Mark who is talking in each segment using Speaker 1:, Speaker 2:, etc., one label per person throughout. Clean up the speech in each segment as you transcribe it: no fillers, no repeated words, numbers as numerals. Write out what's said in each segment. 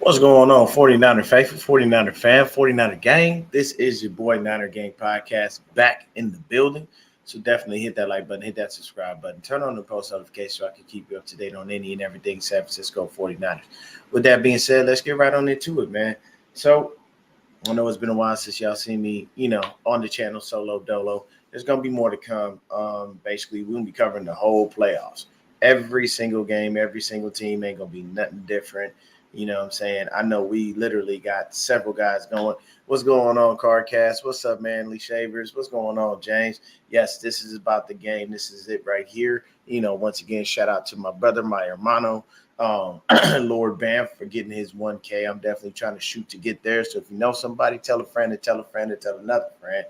Speaker 1: What's going on, 49er faithful, 49er fan, 49er gang? This is your boy Niner Gang Podcast back in the building. So definitely hit that like button, hit that subscribe button, turn on the post notification so I can keep you up to date on any and everything San Francisco 49ers. With that being said, let's get right on into it, man. So I know it's been a while since y'all seen me, on the channel solo dolo. There's gonna be more to come. Basically, we're gonna be covering the whole playoffs. Every single game, every single team ain't gonna be nothing different. You know what I'm saying? I know we literally got several guys going. What's going on, Cardcast? What's up, Manly Shavers? What's going on, James? Yes, this is about the game. This is it right here. Once again, shout out to my brother, my hermano, um, Lord Bam for getting his 1K. I'm definitely trying to shoot to get there. So if you know somebody, tell a friend and tell a friend and tell another friend.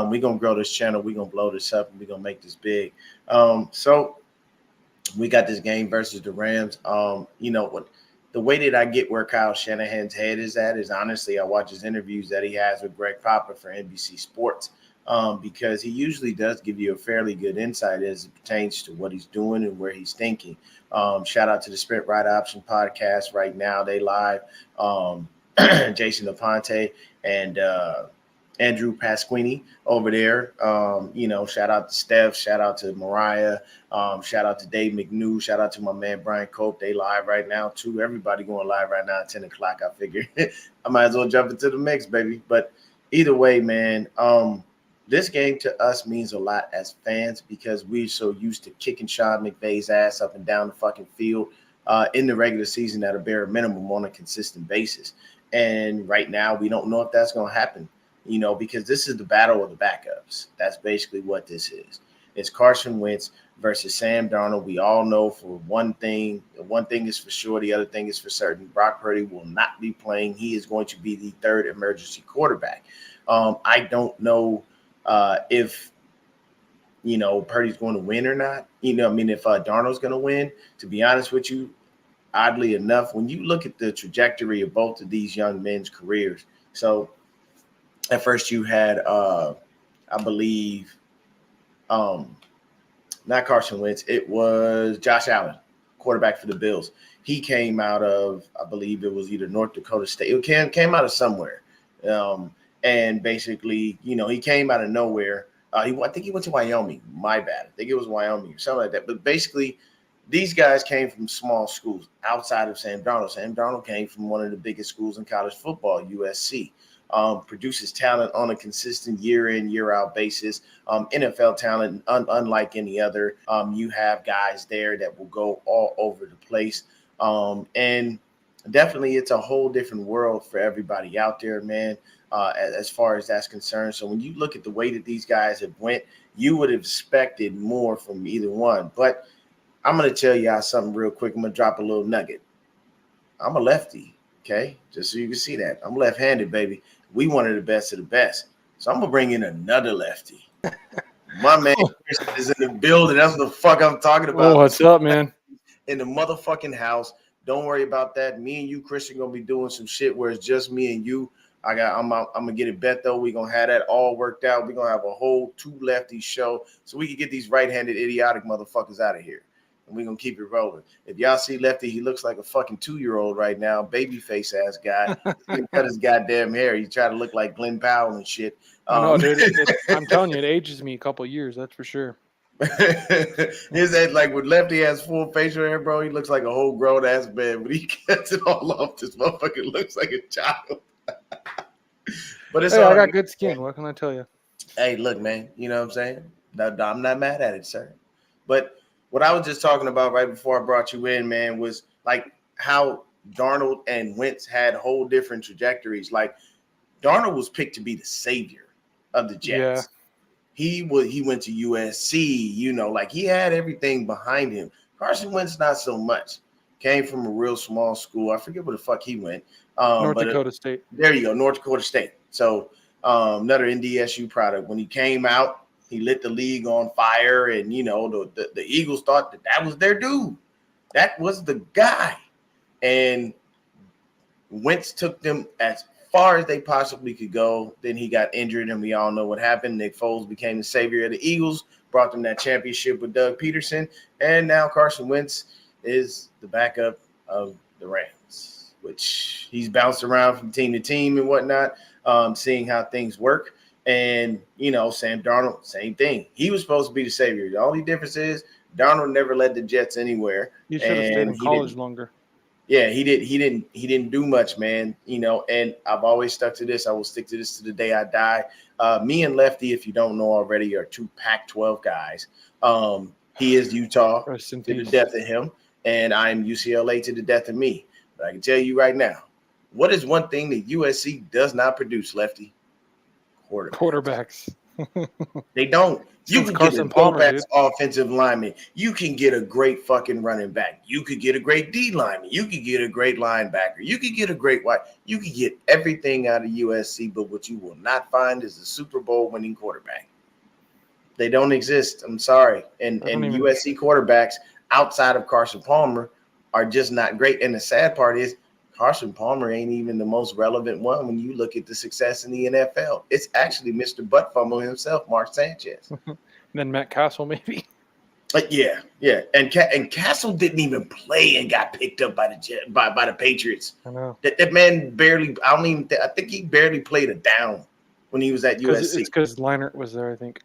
Speaker 1: We're going to grow this channel. We're going to blow this up and we're going to make this big. So we got this game versus the Rams. What the way that I get where Kyle Shanahan's head is at is honestly, I watch his interviews that he has with Greg Papa for NBC Sports. Because he usually does give you a fairly good insight as it pertains to what he's doing and where he's thinking. Shout out to the Sprint Ride Option podcast right now. They live. Jason Aponte and Andrew Pasquini over there. Shout out to Steph. Shout out to Mariah. Shout out to Dave McNew. Shout out to my man Brian Cope. They live right now too. Everybody going live right now at 10 o'clock. I figure I might as well jump into the mix, baby. But either way, man, this game to us means a lot as fans because we're so used to kicking Sean McVay's ass up and down the fucking field in the regular season at a bare minimum on a consistent basis. And right now, we don't know if that's going to happen, because this is the battle of the backups. That's basically what this is. It's Carson Wentz versus Sam Darnold. We all know for one thing is for sure, the other thing is for certain. Brock Purdy will not be playing. He is going to be the third emergency quarterback. I don't know if Purdy's going to win or not. If Darnold's going to win. To be honest with you, oddly enough, when you look at the trajectory of both of these young men's careers, so at first you had, I believe, not Carson Wentz, it was Josh Allen, quarterback for the Bills. He came out of, I believe it was either North Dakota State. It came out of somewhere. And basically, he came out of nowhere. I think he went to Wyoming. My bad. I think it was Wyoming or something like that. But basically, these guys came from small schools outside of Sam Darnold. Sam Darnold came from one of the biggest schools in college football, USC. Produces talent on a consistent year in, year out basis. NFL talent, unlike any other. You have guys there that will go all over the place. And definitely it's a whole different world for everybody out there, man. As far as that's concerned. So when you look at the way that these guys have went, you would have expected more from either one. But I'm going to tell y'all something real quick. I'm going to drop a little nugget. I'm a lefty, okay? Just so you can see that. I'm left-handed, baby. We one of the best of the best. So I'm going to bring in another lefty. My man Christian is in the building. That's what the fuck I'm talking about.
Speaker 2: Oh, what's up, man?
Speaker 1: In the motherfucking house. Don't worry about that. Me and you, Christian, going to be doing some shit where it's just me and you. I'm gonna get it bet though. We're gonna have that all worked out. We're gonna have a whole two lefty show so we can get these right-handed idiotic motherfuckers out of here. And we're gonna keep it rolling. If y'all see Lefty, he looks like a fucking 2-year-old right now, baby face ass guy. He cut his goddamn hair. He tried to look like Glenn Powell and shit.
Speaker 2: I know, dude. I'm telling you, it ages me a couple of years, that's for sure.
Speaker 1: His head, like when Lefty has full facial hair, bro, he looks like a whole grown ass man. When he cuts it all off, this motherfucker looks like a child. But it's
Speaker 2: I got good skin. What can I tell you?
Speaker 1: Hey, look, man. You know what I'm saying? I'm not mad at it, sir. But what I was just talking about right before I brought you in, man, was like how Darnold and Wentz had whole different trajectories. Like Darnold was picked to be the savior of the Jets. Yeah. He went to USC. Like he had everything behind him. Carson Wentz not so much. Came from a real small school. I forget where the fuck he went.
Speaker 2: North Dakota State.
Speaker 1: There you go, North Dakota State. So another NDSU product. When he came out, he lit the league on fire, and the Eagles thought that was their dude. That was the guy. And Wentz took them as far as they possibly could go. Then he got injured, and we all know what happened. Nick Foles became the savior of the Eagles, brought them that championship with Doug Peterson, and now Carson Wentz is the backup of the Rams. which he's bounced around from team to team and whatnot, seeing how things work. And, Sam Darnold, same thing. He was supposed to be the savior. The only difference is Darnold never led the Jets anywhere.
Speaker 2: He should have stayed in college longer.
Speaker 1: Yeah, he didn't do much, man. And I've always stuck to this. I will stick to this to the day I die. Me and Lefty, if you don't know already, are two Pac-12 guys. He is Utah to the death of him, and I'm UCLA to the death of me. But I can tell you right now, what is one thing that USC does not produce, Lefty?
Speaker 2: Quarterbacks.
Speaker 1: They don't. You can get a dope-ass offensive lineman. You can get a great fucking running back. You could get a great D lineman. You could get a great linebacker. You could get a great wide. You could get everything out of USC, but what you will not find is a Super Bowl winning quarterback. They don't exist. I'm sorry. And USC quarterbacks outside of Carson Palmer are just not great. And the sad part is Carson Palmer ain't even the most relevant one when you look at the success in the NFL. It's actually Mr. Butt Fumble himself, Mark Sanchez.
Speaker 2: And then Matt Castle, maybe.
Speaker 1: Yeah. And Castle didn't even play and got picked up by the Patriots.
Speaker 2: I know.
Speaker 1: That man barely – I think he barely played a down when he was at USC.
Speaker 2: It's because Leinart was there, I think.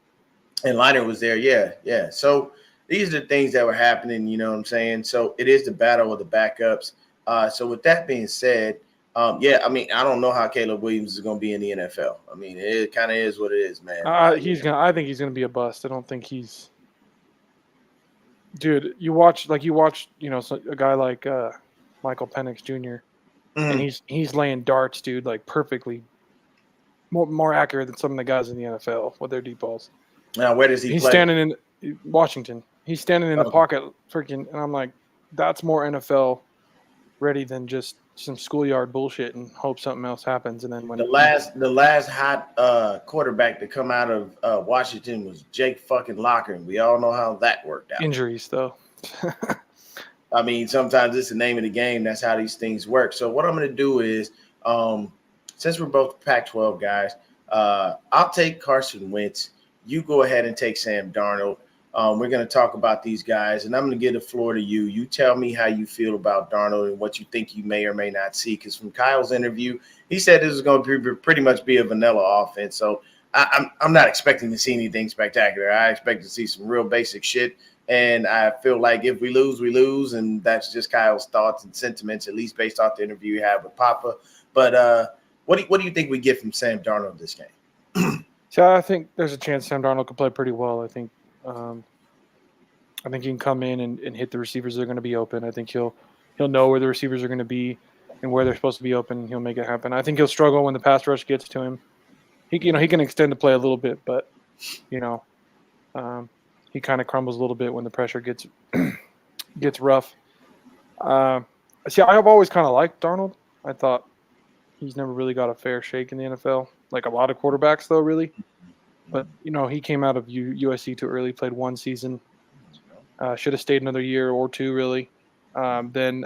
Speaker 1: And Leinart was there, yeah. So these are the things that were happening, you know what I'm saying? So it is the battle of the backups. So with that being said, I don't know how Caleb Williams is going to be in the NFL. I mean, it kind of is what it is, man.
Speaker 2: I think he's going to be a bust. I don't think he's – dude, you watch, a guy like Michael Penix Jr., and he's laying darts, dude, like perfectly more accurate than some of the guys in the NFL with their deep balls.
Speaker 1: Now, where does he play?
Speaker 2: He's standing in Washington. He's standing in the pocket freaking – and I'm like, that's more NFL – ready than just some schoolyard bullshit and hope something else happens. And then when
Speaker 1: the last hot quarterback to come out of Washington was Jake fucking Locker, and we all know how that worked out.
Speaker 2: Injuries, though.
Speaker 1: I mean, sometimes it's the name of the game. That's how these things work. So what I'm going to do is, since we're both Pac-12 guys, I'll take Carson Wentz. You go ahead and take Sam Darnold. We're going to talk about these guys, and I'm going to give the floor to you. You tell me how you feel about Darnold and what you think you may or may not see. Because from Kyle's interview, he said this is going to pretty much be a vanilla offense. So I'm not expecting to see anything spectacular. I expect to see some real basic shit. And I feel like if we lose, we lose. And that's just Kyle's thoughts and sentiments, at least based off the interview you had with Papa. But what do you think we get from Sam Darnold this game?
Speaker 2: So I think there's a chance Sam Darnold could play pretty well. I think he can come in and hit the receivers that are going to be open. I think he'll know where the receivers are going to be and where they're supposed to be open. He'll make it happen. I think he'll struggle when the pass rush gets to him. He can extend the play a little bit, but he kind of crumbles a little bit when the pressure gets rough. I've always kind of liked Darnold. I thought he's never really got a fair shake in the NFL, like a lot of quarterbacks, though, really. But, he came out of USC too early, played one season. Should have stayed another year or two, really. Then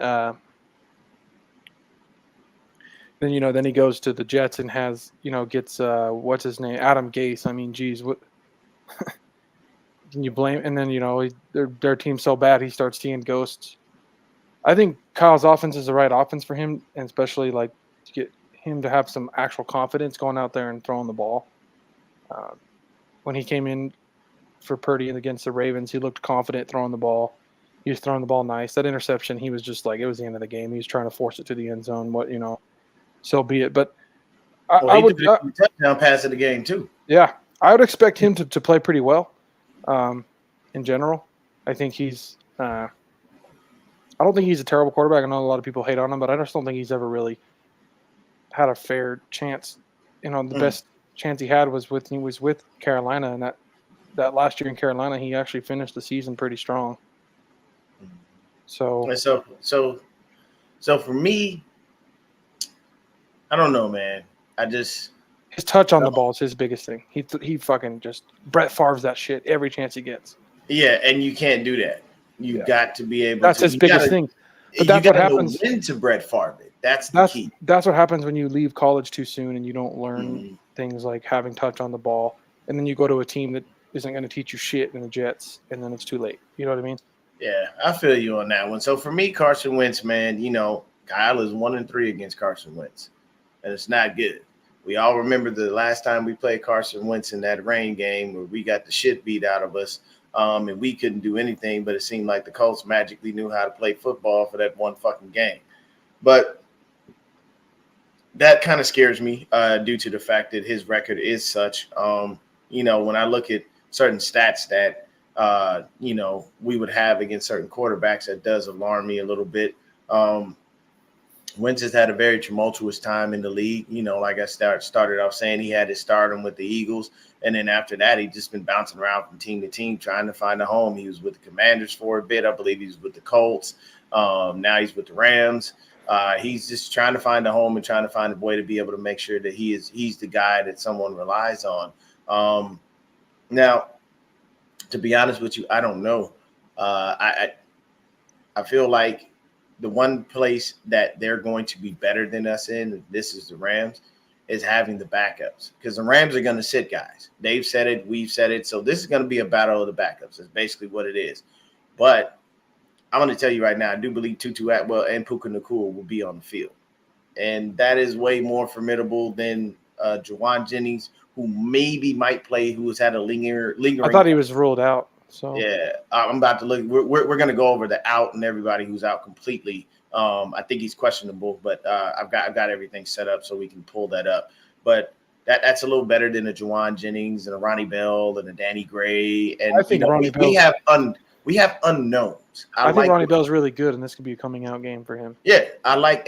Speaker 2: he goes to the Jets and gets what's his name, Adam Gase. I mean, geez, what can you blame? And then their team's so bad he starts seeing ghosts. I think Kyle's offense is the right offense for him, and especially to get him to have some actual confidence going out there and throwing the ball. When he came in for Purdy against the Ravens, he looked confident throwing the ball. He was throwing the ball nice. That interception, he was just like, it was the end of the game. He was trying to force it to the end zone. So be it. But I would
Speaker 1: touchdown pass of the game too.
Speaker 2: Yeah, I would expect him to play pretty well. In general, I think he's. I don't think he's a terrible quarterback. I know a lot of people hate on him, but I just don't think he's ever really had a fair chance. The best chance he had was when he was with Carolina, and that last year in Carolina, he actually finished the season pretty strong. So for me, I don't know, man. His touch on the ball is his biggest thing. He fucking just Brett Favre's that shit every chance he gets.
Speaker 1: Yeah, and you can't do that. You got to be able.
Speaker 2: That's his biggest thing. But that's what happens.
Speaker 1: Win to Brett Favre. That's the key.
Speaker 2: That's what happens when you leave college too soon and you don't learn things like having touch on the ball, and then you go to a team that isn't going to teach you shit in the Jets, and then it's too late. You know what I mean?
Speaker 1: Yeah, I feel you on that one. So for me, Carson Wentz, man, Kyle is 1-3 against Carson Wentz, and it's not good. We all remember the last time we played Carson Wentz in that rain game where we got the shit beat out of us, and we couldn't do anything, but it seemed like the Colts magically knew how to play football for that one fucking game. But that kind of scares me due to the fact that his record is such. When I look at certain stats that, we would have against certain quarterbacks, that does alarm me a little bit. Wentz has had a very tumultuous time in the league. Like I started off saying, he had his stardom with the Eagles. And then after that, he's just been bouncing around from team to team, trying to find a home. He was with the Commanders for a bit. I believe he was with the Colts. Now he's with the Rams. He's just trying to find a home and trying to find a way to be able to make sure that he's the guy that someone relies on. Now, to be honest with you, I don't know. I feel like the one place that they're going to be better than us in, this is the Rams, is having the backups, because the Rams are going to sit guys. They've said it, we've said it. So this is going to be a battle of the backups. That's basically what it is. But I'm going to tell you right now, I do believe Tutu Atwell and Puka Nacua will be on the field. And that is way more formidable than Jauan Jennings, who maybe might play, who has had a lingering.
Speaker 2: I thought he was ruled out. So
Speaker 1: yeah, I'm about to look. We're going to go over the out and everybody who's out completely. I think he's questionable, but I've got everything set up so we can pull that up. But that's a little better than a Jauan Jennings and a Ronnie Bell and a Danny Gray. And
Speaker 2: I think
Speaker 1: we have unknowns.
Speaker 2: I think Ronnie Bell's really good, and this could be a coming out game for him.
Speaker 1: Yeah, I like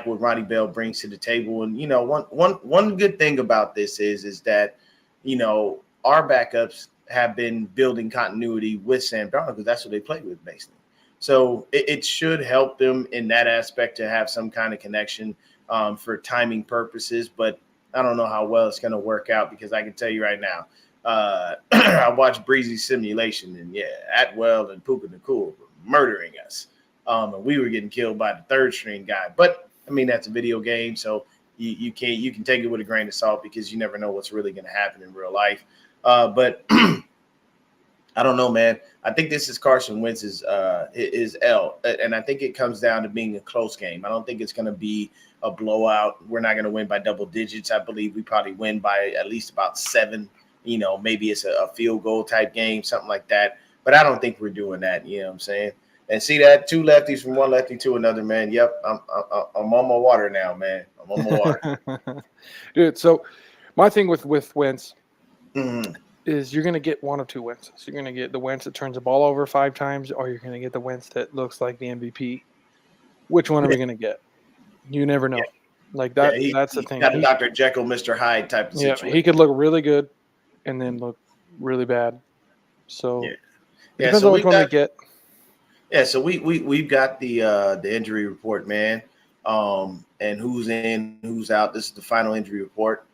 Speaker 1: what Ronnie Bell brings to the table. And one good thing about this is that our backups have been building continuity with Sam Darnold, because that's what they played with basically. So it should help them in that aspect to have some kind of connection for timing purposes. But I don't know how well it's going to work out, because I can tell you right now, I watched Breezy Simulation, and Atwell and Puka Nacua were murdering us. And we were getting killed by the third string guy. But I mean, that's a video game, so you can take it with a grain of salt, because you never know what's really going to happen in real life. But I don't know, man. I think this is Carson Wentz's L, and I think it comes down to being a close game. I don't think it's going to be a blowout. We're not going to win by double digits. I believe we probably win by at least about 7. Maybe it's a field goal type game, something like that. But I don't think we're doing that. You know what I'm saying? And see that 2 lefties from one lefty to another, man. Yep, I'm on my water now, man. I'm on my water,
Speaker 2: dude. So my thing with Wentz.
Speaker 1: Mm-hmm.
Speaker 2: Is you're going to get one of two Wentz. You're going to get the Wentz that turns the ball over 5 times, or you're going to get the Wentz that looks like the MVP. Which one are we going to get? You never know. Like that. That's the thing.
Speaker 1: Got a Dr. Jekyll, Mr. Hyde type of situation.
Speaker 2: He could look really good and then look really bad. So it depends on which one we get.
Speaker 1: Yeah, so we've got the injury report, man. And who's in, who's out. This is the final injury report.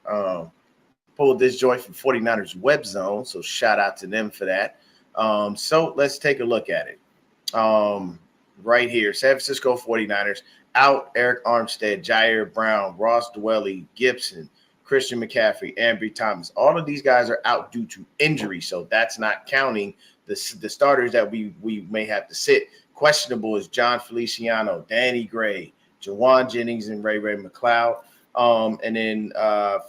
Speaker 1: Pulled this joint from 49ers Web Zone, so shout out to them for that. So let's take a look at it. Right here, San Francisco 49ers out Eric Armstead, Jair Brown, Ross Dwelly, Gibson, Christian McCaffrey, Ambry Thomas. All of these guys are out due to injury, so that's not counting the starters that we may have to sit. Questionable is John Feliciano, Danny Gray, Jauan Jennings, and Ray McLeod. And then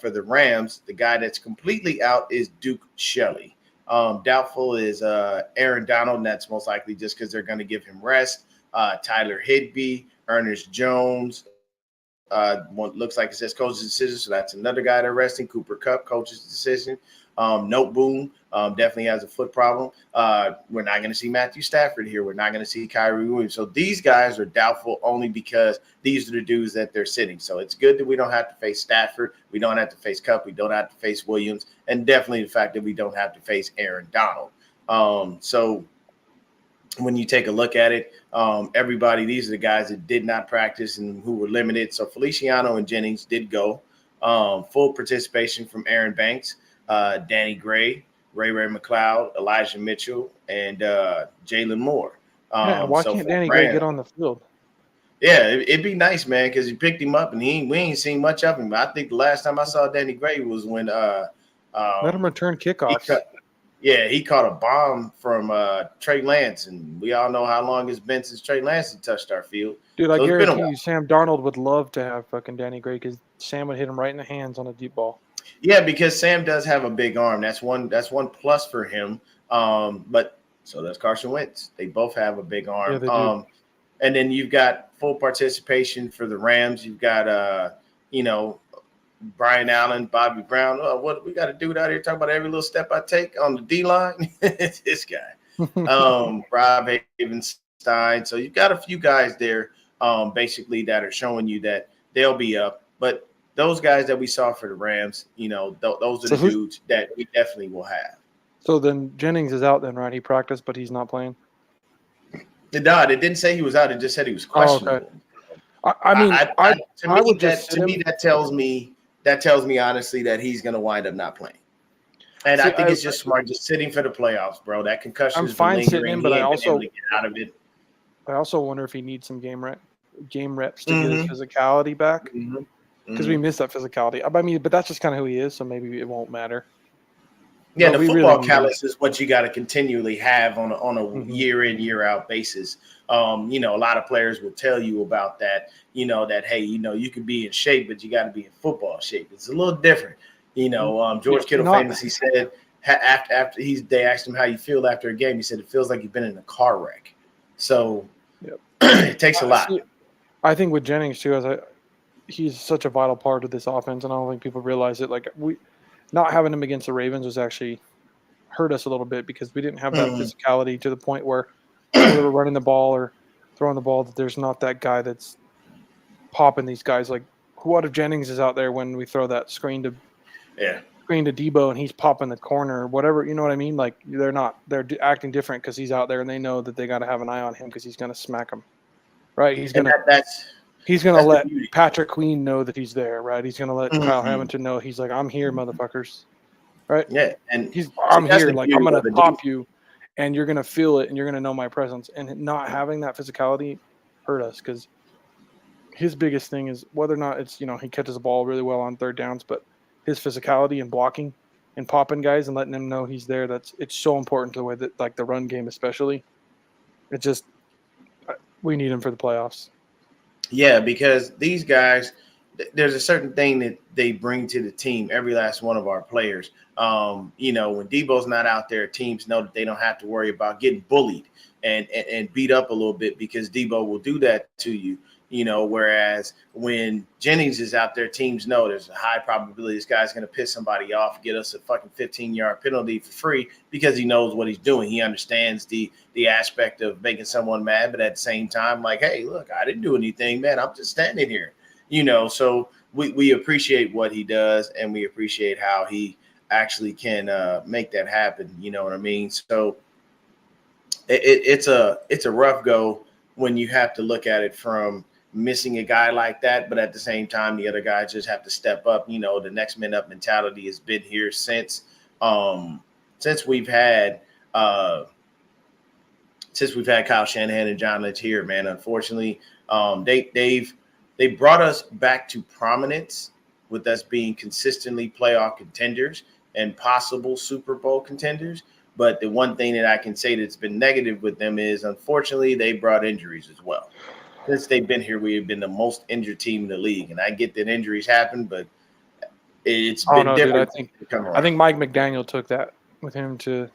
Speaker 1: for the Rams, the guy that's completely out is Duke Shelley. Doubtful is Aaron Donald, and that's most likely just because they're going to give him rest. Tyler Higbee, Ernest Jones. Looks like it says coach's decision, so that's another guy they're resting. Cooper Kupp, coach's decision. Note Boom definitely has a foot problem. We're not going to see Matthew Stafford here. We're not going to see Kyrie Williams. So these guys are doubtful only because these are the dudes that they're sitting. So it's good that we don't have to face Stafford. We don't have to face Kupp. We don't have to face Williams. And definitely the fact that we don't have to face Aaron Donald. So when you take a look at it, everybody, these are the guys that did not practice and who were limited. So Feliciano and Jennings did go. Full participation from Aaron Banks, Danny Gray, Ray McLeod, Elijah Mitchell, and Jalen Moore.
Speaker 2: Why can't Danny Gray get on the field?
Speaker 1: Yeah, it'd be nice, man, because you picked him up and we ain't seen much of him. But I think the last time I saw Danny Gray was when
Speaker 2: let him return kickoffs.
Speaker 1: Yeah, he caught a bomb from Trey Lance, and we all know how long it's been since Trey Lance has touched our field.
Speaker 2: Dude, I
Speaker 1: So it's been a
Speaker 2: guarantee
Speaker 1: while.
Speaker 2: you, Sam Darnold would love to have fucking Danny Gray because Sam would hit him right in the hands on a deep ball.
Speaker 1: Yeah, because Sam does have a big arm. That's one plus for him. But so does Carson Wentz. They both have a big arm.
Speaker 2: Yeah, they do.
Speaker 1: And then you've got full participation for the Rams. You've got Brian Allen, Bobby Brown. Oh, what we got to do out here? Talk about every little step I take on the D line. It's this guy, Rob Havenstein. So you've got a few guys there, basically that are showing you that they'll be up. But those guys that we saw for the Rams, those are the dudes that we definitely will have.
Speaker 2: So then Jennings is out then, right? He practiced, but he's not playing.
Speaker 1: It didn't say he was out. It just said he was questionable.
Speaker 2: Oh, okay.
Speaker 1: That tells me honestly that he's going to wind up not playing. And I think it's just smart, just sitting for the playoffs, bro. That concussion is lingering.
Speaker 2: Sitting in, but I also
Speaker 1: get out of it.
Speaker 2: I also wonder if he needs some game reps to get his physicality back because we miss that physicality. I mean, but that's just kind of who he is, so maybe it won't matter.
Speaker 1: Yeah, the football callus is what you got to continually have on a year in, year out basis. A lot of players will tell you about that. That hey, you can be in shape, but you got to be in football shape. It's a little different. George Kittle famously said after they asked him how you feel after a game, he said it feels like you've been in a car wreck. So it takes a lot.
Speaker 2: I think with Jennings too, he's such a vital part of this offense, and I don't think people realize it. Like not having him against the Ravens was actually hurt us a little bit because we didn't have that physicality to the point where we were running the ball or throwing the ball that there's not that guy that's popping these guys. Like, what if Jennings is out there when we throw that screen to Debo and he's popping the corner or whatever, you know what I mean? Like they're acting different because he's out there and they know that they got to have an eye on him because he's going to smack them, right? He's going to let Patrick Queen know that he's there, right? He's going to let Kyle Hamilton know he's like, I'm here, motherfuckers, right?
Speaker 1: Yeah, and
Speaker 2: I'm here, like I'm going to pop you, and you're going to feel it, and you're going to know my presence. And not having that physicality hurt us because his biggest thing is whether or not it's he catches the ball really well on third downs, but his physicality and blocking and popping guys and letting them know he's there. It's so important to the way that like the run game especially. It just we need him for the playoffs.
Speaker 1: Yeah, because these guys, there's a certain thing that they bring to the team, every last one of our players. When Debo's not out there, teams know that they don't have to worry about getting bullied and beat up a little bit because Debo will do that to you. Whereas when Jennings is out there, teams know there's a high probability this guy's going to piss somebody off, get us a fucking 15-yard penalty for free because he knows what he's doing. He understands the aspect of making someone mad, but at the same time, like, hey, look, I didn't do anything, man. I'm just standing here, So we appreciate what he does, and we appreciate how he actually can make that happen. You know what I mean? So it's a rough go when you have to look at it from missing a guy like that, but at the same time, the other guys just have to step up. The next man up mentality has been here since we've had Kyle Shanahan and John Lynch here, man. Unfortunately, they brought us back to prominence with us being consistently playoff contenders and possible Super Bowl contenders. But the one thing that I can say that's been negative with them is, unfortunately, they brought injuries as well. Since they've been here, we have been the most injured team in the league. And I get that injuries happen, but it's been different.
Speaker 2: Dude, I think Mike McDaniel took that with him to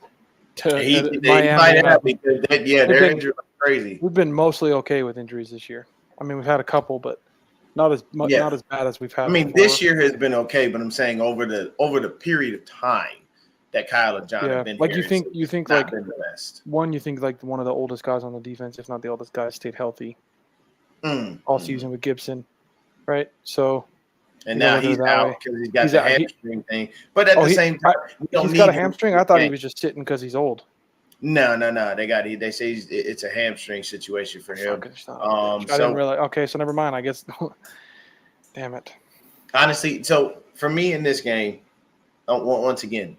Speaker 1: Miami. Their injuries are crazy.
Speaker 2: We've been mostly okay with injuries this year. I mean, we've had a couple, but not as bad as we've had.
Speaker 1: I mean,
Speaker 2: before.
Speaker 1: This year has been okay, but I'm saying over the period of time that Kyle and John have been
Speaker 2: like
Speaker 1: here,
Speaker 2: you think like the best. One, you think like one of the oldest guys on the defense, if not the oldest guy, stayed healthy all season with Gibson, right? So,
Speaker 1: and now he's out because he's got the hamstring thing. But at the same time,
Speaker 2: he's got a hamstring. I thought he was just sitting because he's old.
Speaker 1: No. They say it's a hamstring situation for him.
Speaker 2: I didn't realize. Okay, so never mind. I guess. Damn it.
Speaker 1: Honestly, so for me in this game, once again,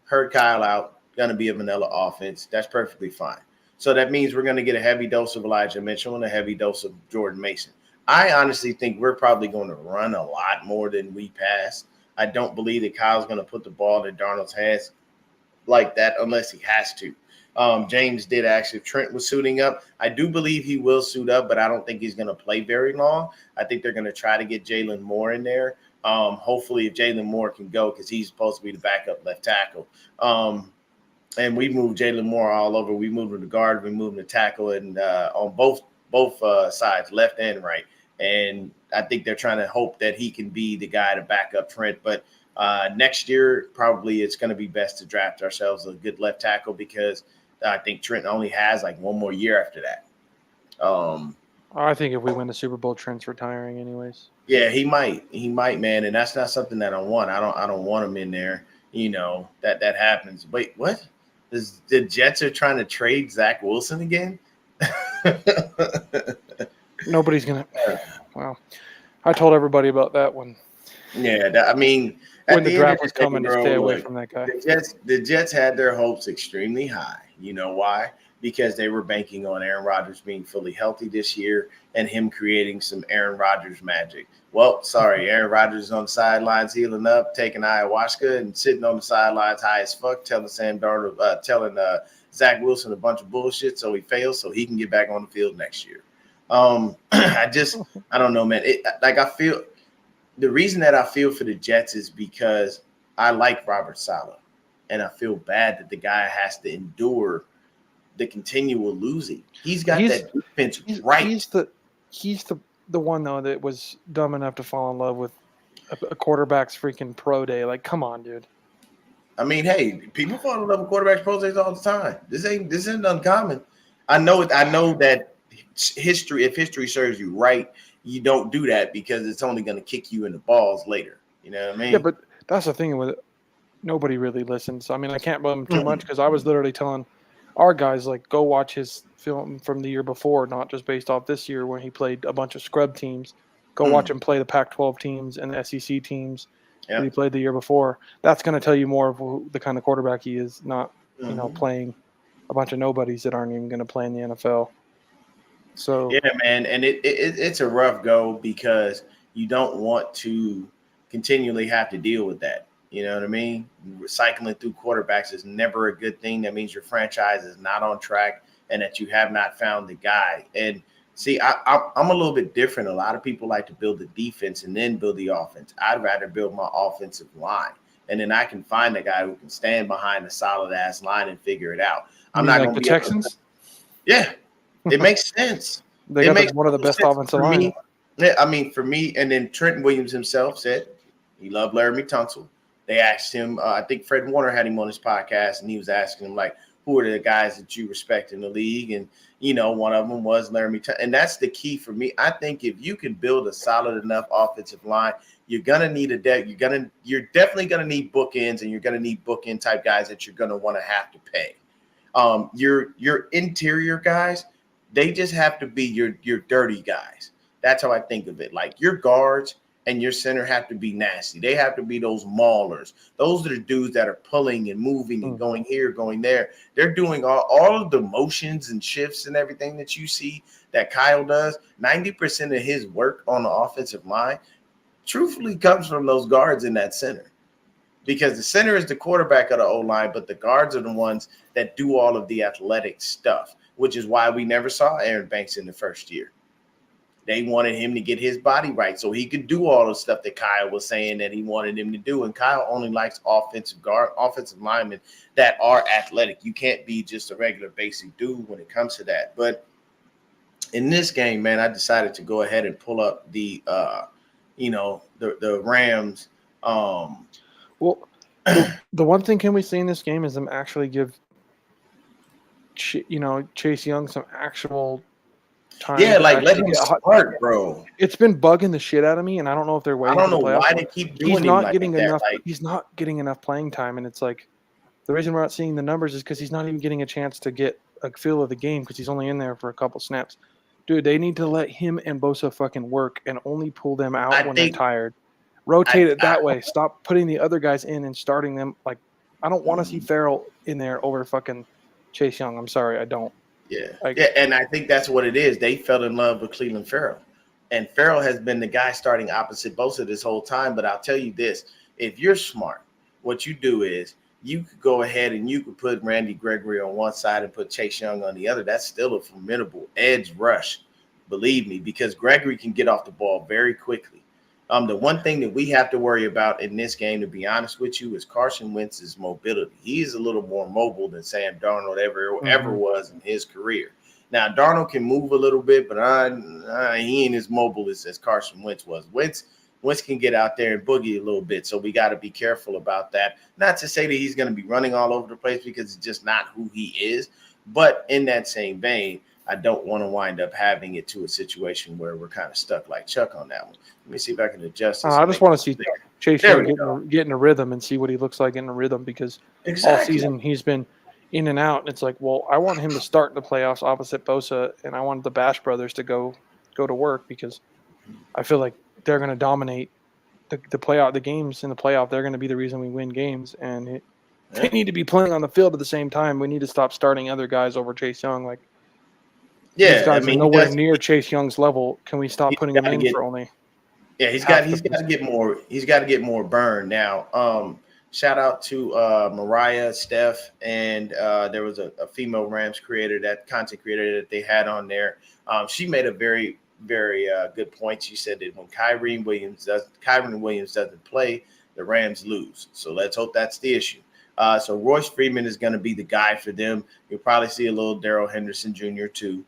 Speaker 1: heard Kyle out, going to be a vanilla offense. That's perfectly fine. So that means we're going to get a heavy dose of Elijah Mitchell and a heavy dose of Jordan Mason. I honestly think we're probably going to run a lot more than we pass. I don't believe that Kyle's going to put the ball in Darnold's hands like that unless he has to. James did actually. Trent was suiting up. I do believe he will suit up, but I don't think he's going to play very long. I think they're going to try to get Jalen Moore in there. Hopefully, if Jalen Moore can go, because he's supposed to be the backup left tackle. And we moved Jalen Moore all over. We moved him to guard. We moved him to tackle, and on both sides, left and right. And I think they're trying to hope that he can be the guy to back up Trent. But next year, probably it's going to be best to draft ourselves a good left tackle because I think Trent only has like one more year after that.
Speaker 2: I think if we win the Super Bowl, Trent's retiring anyways.
Speaker 1: Yeah, he might, man, and that's not something that I want. I don't want him in there. You know that happens. Wait, what? The Jets are trying to trade Zach Wilson again?
Speaker 2: Nobody's gonna. Well, I told everybody about that one.
Speaker 1: Yeah, I mean,
Speaker 2: when the draft was coming, to stay away from that guy.
Speaker 1: The Jets had their hopes extremely high. You know why? Because they were banking on Aaron Rodgers being fully healthy this year and him creating some Aaron Rodgers magic. Well, sorry, Aaron Rodgers is on the sidelines healing up, taking ayahuasca and sitting on the sidelines high as fuck, telling Zach Wilson a bunch of bullshit so he fails so he can get back on the field next year. I don't know, man. The reason that I feel for the Jets is because I like Robert Saleh, and I feel bad that the guy has to endure the continual losing. He's got that defense right.
Speaker 2: He's the one though that was dumb enough to fall in love with a quarterback's freaking pro day. Like, come on, dude.
Speaker 1: I mean, hey, people fall in love with quarterbacks pro days all the time. This isn't uncommon. I know that history. If history serves you right, you don't do that because it's only going to kick you in the balls later. You know what I mean?
Speaker 2: Yeah, but that's the thing with it. Nobody really listens. I mean, I can't blame him too much because I was literally telling our guys, like, go watch his film from the year before, not just based off this year when he played a bunch of scrub teams. Go watch him play the Pac-12 teams and the SEC teams that he played the year before. That's going to tell you more of the kind of quarterback he is, not playing a bunch of nobodies that aren't even going to play in the NFL. So
Speaker 1: yeah, man, and it's a rough go because you don't want to continually have to deal with that. You know what I mean? Cycling through quarterbacks is never a good thing. That means your franchise is not on track and that you have not found the guy. And see, I'm a little bit different. A lot of people like to build the defense and then build the offense. I'd rather build my offensive line. And then I can find a guy who can stand behind a solid-ass line and figure it out. I'm not
Speaker 2: like the Texans?
Speaker 1: Yeah, it makes sense.
Speaker 2: They got one of the best offensive lines.
Speaker 1: Yeah, I mean, for me, and then Trenton Williams himself said he loved Laramie Tunsil. They asked him, I think Fred Warner had him on his podcast, and he was asking him, like, who are the guys that you respect in the league? And, you know, one of them was Laramie Tunsil. And that's the key for me. I think if you can build a solid enough offensive line, you're going to need you're definitely going to need bookends, and you're going to need bookend type guys that you're going to want to have to pay. Your interior guys, they just have to be your dirty guys. That's how I think of it. Like, your guards and your center have to be nasty. They have to be those maulers. Those are the dudes that are pulling and moving and going here, going there. They're doing all of the motions and shifts and everything that you see that Kyle does. 90% of his work on the offensive line truthfully comes from those guards in that center. Because the center is the quarterback of the O-line, but the guards are the ones that do all of the athletic stuff, which is why we never saw Aaron Banks in the first year. They wanted him to get his body right so he could do all the stuff that Kyle was saying that he wanted him to do. And Kyle only likes offensive linemen that are athletic. You can't be just a regular basic dude when it comes to that. But in this game, man, I decided to go ahead and pull up the Rams.
Speaker 2: Well, the one thing can we see in this game is them actually give, Chase Young some actual time.
Speaker 1: Yeah, like let him start, bro.
Speaker 2: It's been bugging the shit out of me, and I don't know if they're waiting.
Speaker 1: I don't know why they keep doing.
Speaker 2: He's not getting enough. He's not getting enough playing time, and it's like the reason we're not seeing the numbers is because he's not even getting a chance to get a feel of the game because he's only in there for a couple snaps. Dude, they need to let him and Bosa fucking work and only pull them out when they're tired. Rotate it that way. Stop putting the other guys in and starting them. Like, I don't want to see Farrell in there over fucking Chase Young. I'm sorry, I don't.
Speaker 1: Yeah, and I think that's what it is. They fell in love with Cleveland Farrell. And Farrell has been the guy starting opposite Bosa this whole time. But I'll tell you this. If you're smart, what you do is you could go ahead and you could put Randy Gregory on one side and put Chase Young on the other. That's still a formidable edge rush, believe me, because Gregory can get off the ball very quickly. The one thing that we have to worry about in this game, to be honest with you, is Carson Wentz's mobility. He's a little more mobile than Sam Darnold ever was in his career. Now, Darnold can move a little bit, but he ain't as mobile as Carson Wentz was. Wentz can get out there and boogie a little bit, so we got to be careful about that. Not to say that he's going to be running all over the place because it's just not who he is, but in that same vein, I don't want to wind up having it to a situation where we're kind of stuck like Chuck on that one. Let me see if I can adjust this.
Speaker 2: I just want to see Chase Young get in a rhythm and see what he looks like in a rhythm, because all season he's been in and out. And it's like, well, I want him to start in the playoffs opposite Bosa, and I want the Bash brothers to go to work, because I feel like they're going to dominate the games in the playoff. They're going to be the reason we win games, and they need to be playing on the field at the same time. We need to stop starting other guys over Chase Young. Like, these guys are nowhere near Chase Young's level. Can we stop putting him in for only?
Speaker 1: Yeah, he's got to get more. He's got to get more burn now. Shout out to Mariah, Steph, and there was a female Rams content creator that they had on there. She made a very, very good point. She said that when Kyren Williams doesn't play, the Rams lose. So let's hope that's the issue. So Royce Freeman is going to be the guy for them. You'll probably see a little Darrell Henderson Jr. too.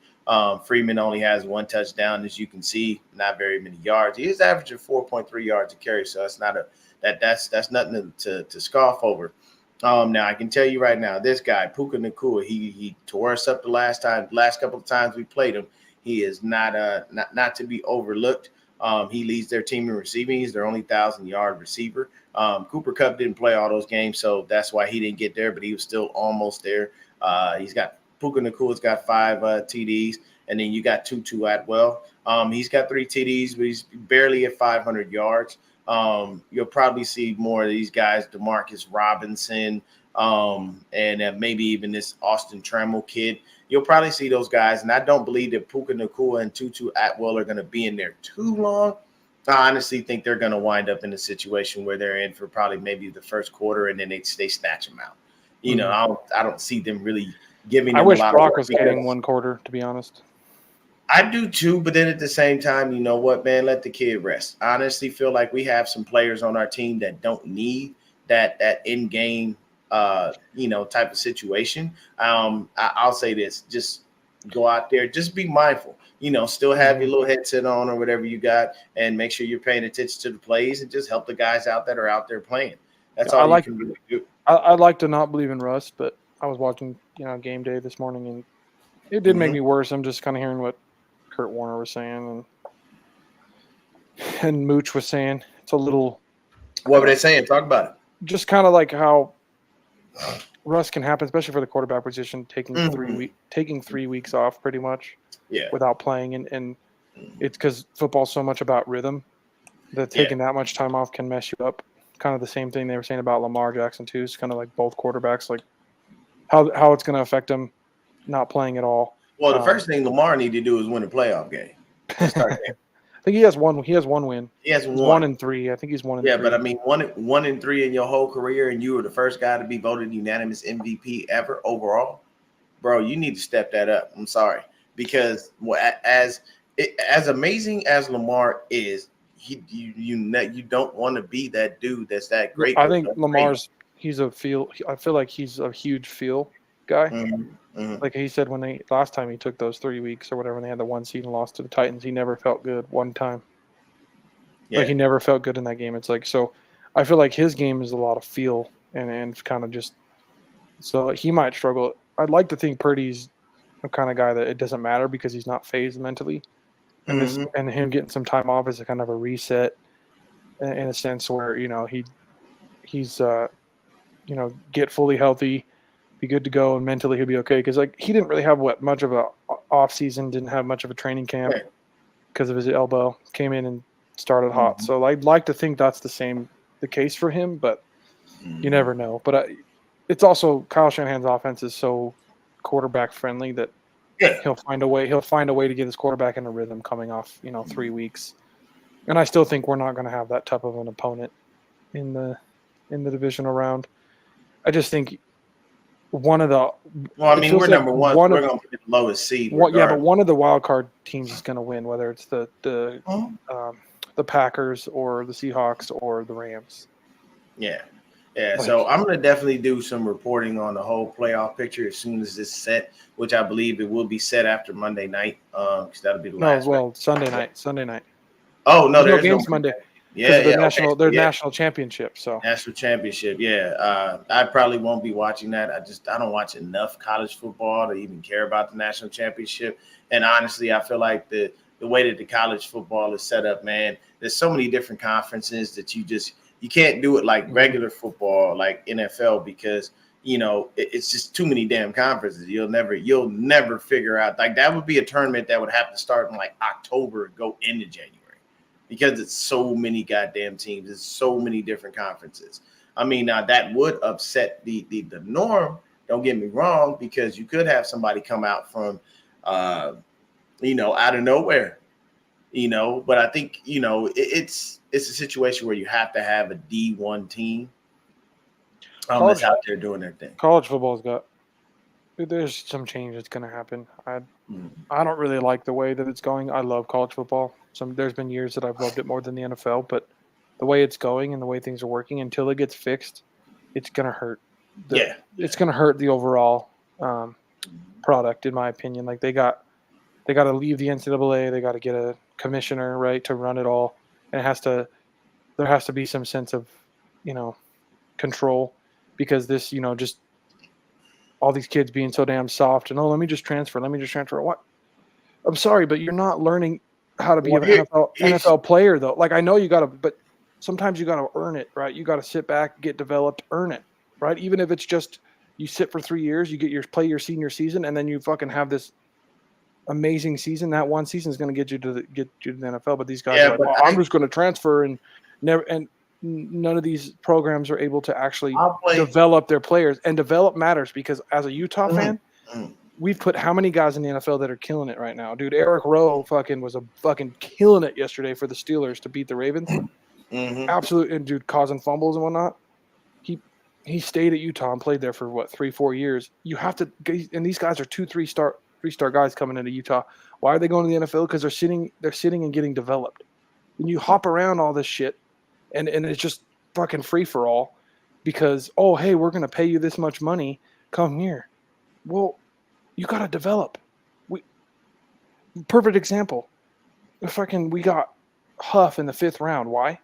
Speaker 1: Freeman only has one touchdown, as you can see, not very many yards. He is averaging 4.3 yards a carry, so that's not that's nothing to scoff over. Now I can tell you right now, this guy Puka Nacua, he tore us up the last couple of times we played him. He is not to be overlooked. He leads their team in receiving. He's their only 1,000-yard receiver. Cooper Kupp didn't play all those games, so that's why he didn't get there, but he was still almost there. Puka Nacua's got 5 TDs, and then you got Tutu Atwell. He's got 3 TDs, but he's barely at 500 yards. You'll probably see more of these guys, Demarcus Robinson, and maybe even this Austin Trammell kid. You'll probably see those guys, and I don't believe that Puka Nacua and Tutu Atwell are going to be in there too long. I honestly think they're going to wind up in a situation where they're in for probably maybe the first quarter, and then they snatch them out. You know, I don't see them really giving them a lot of work.
Speaker 2: I wish Brock was getting one quarter, to be honest.
Speaker 1: I do too, but then at the same time, you know what, man, let the kid rest. I honestly feel like we have some players on our team that don't need that in-game, type of situation. I'll say this: just go out there, just be mindful. Still have your little headset on or whatever you got, and make sure you're paying attention to the plays and just help the guys out that are out there playing. That's all you can really do.
Speaker 2: I'd like to not believe in Russ, but I was watching, game day this morning, and it did make me worse. I'm just kind of hearing what Kurt Warner was saying and Mooch was saying. It's a little.
Speaker 1: What were they saying? Talk about it.
Speaker 2: Just kind of like how Russ can happen, especially for the quarterback position, taking 3 weeks off pretty much, without playing, and it's because football's so much about rhythm that taking that much time off can mess you up. Kind of the same thing they were saying about Lamar Jackson too. It's kind of like both quarterbacks, like how it's going to affect them not playing at all.
Speaker 1: Well, the first thing Lamar need to do is win a playoff game. Start there.
Speaker 2: I think he has one. He has one win.
Speaker 1: He has
Speaker 2: 1-3. I think he's 1-3.
Speaker 1: Yeah, but I mean, 1-3 in your whole career, and you were the first guy to be voted unanimous MVP ever overall, bro. You need to step that up. I'm sorry, because as amazing as Lamar is, you don't want to be that dude that's that great.
Speaker 2: I think Lamar's I feel like he's a huge feel guy. Like he said last time he took those 3 weeks or whatever, and they had the one seed and lost to the Titans, he never felt good one time. Yeah. Like he never felt good in that game. It's like, so I feel like his game is a lot of feel and kind of just, so he might struggle. I'd like to think Purdy's the kind of guy that it doesn't matter because he's not phased mentally. And him getting some time off is a kind of a reset in a sense where, he's get fully healthy, be good to go, and mentally he'll be okay. Because he didn't really have much of a off season, didn't have much of a training camp because of his elbow. Came in and started hot. So I'd like to think that's the case for him, but you never know. But it's also Kyle Shanahan's offense is so quarterback friendly that he'll find a way. He'll find a way to get his quarterback in a rhythm coming off 3 weeks. And I still think we're not going to have that type of an opponent in the divisional round. I just think one of the
Speaker 1: Well, I
Speaker 2: it
Speaker 1: mean,
Speaker 2: feels
Speaker 1: we're
Speaker 2: like
Speaker 1: number one.
Speaker 2: one
Speaker 1: So we're
Speaker 2: of
Speaker 1: going to be the lowest seed.
Speaker 2: yeah, but
Speaker 1: regardless.
Speaker 2: one of the wild card teams is going to win, whether it's the
Speaker 1: Mhm.
Speaker 2: the Packers or the Seahawks or the Rams.
Speaker 1: Yeah. Yeah.
Speaker 2: Like,
Speaker 1: So I'm going to definitely do some reporting on the whole playoff picture as soon as it's set, which I believe it will be set after Monday night. Because that'll be the
Speaker 2: no,
Speaker 1: last.
Speaker 2: well, Sunday night. Sunday night.
Speaker 1: Oh no,
Speaker 2: There's no
Speaker 1: there's no
Speaker 2: games Monday because
Speaker 1: Yeah,
Speaker 2: of the
Speaker 1: yeah. Okay.
Speaker 2: national
Speaker 1: So, yeah.
Speaker 2: national championship. So
Speaker 1: National championship, yeah. I probably won't be watching that. I don't watch enough college football to even care about the national championship. And honestly, I feel like the way that the college football is set up, man, there's so many different conferences that you can't do it like regular football, like NFL, because it's just too many damn conferences. You'll never figure out, like, that would be a tournament that would have to start in like October and go into January. Because it's so many goddamn teams, it's so many different conferences. I mean, now that would upset the norm. Don't get me wrong, because you could have somebody come out from, out of nowhere, But I think it's a situation where you have to have a D1 team that's out there doing their thing.
Speaker 2: College football's got. There's some change that's going to happen. I don't really like the way that it's going. I love college football. There's been years that I've loved it more than the NFL, but the way it's going and the way things are working, until it gets fixed, it's going to hurt. It's going to hurt the overall product, in my opinion. Like they got to leave the NCAA. They got to get a commissioner, right, to run it all, and there has to be some sense of control, because this just all these kids being so damn soft and let me just transfer. What? I'm sorry, but you're not learning how to be an NFL player, though. Like, I know you got to, but sometimes you got to earn it, right? You got to sit back, get developed, earn it, right? Even if it's just you sit for 3 years, you play your senior season, and then you fucking have this amazing season. That one season is going to get you to the NFL. But these guys are like, I'm just going to transfer and none of these programs are able to actually develop their players, and develop matters, because as a Utah fan, we've put how many guys in the NFL that are killing it right now, dude? Eric Rowe was killing it yesterday for the Steelers to beat the Ravens. Absolute, and dude, causing fumbles and whatnot. He stayed at Utah and played there for 3-4 years. You have to, and these guys are 2-3-star guys coming into Utah. Why are they going to the NFL? Because they're sitting and getting developed. And you hop around all this shit. And it's just fucking free for all, because, oh, hey, we're going to pay you this much money. Come here. Well, you got to develop. Perfect example. We got Huff in the 5th round. Why?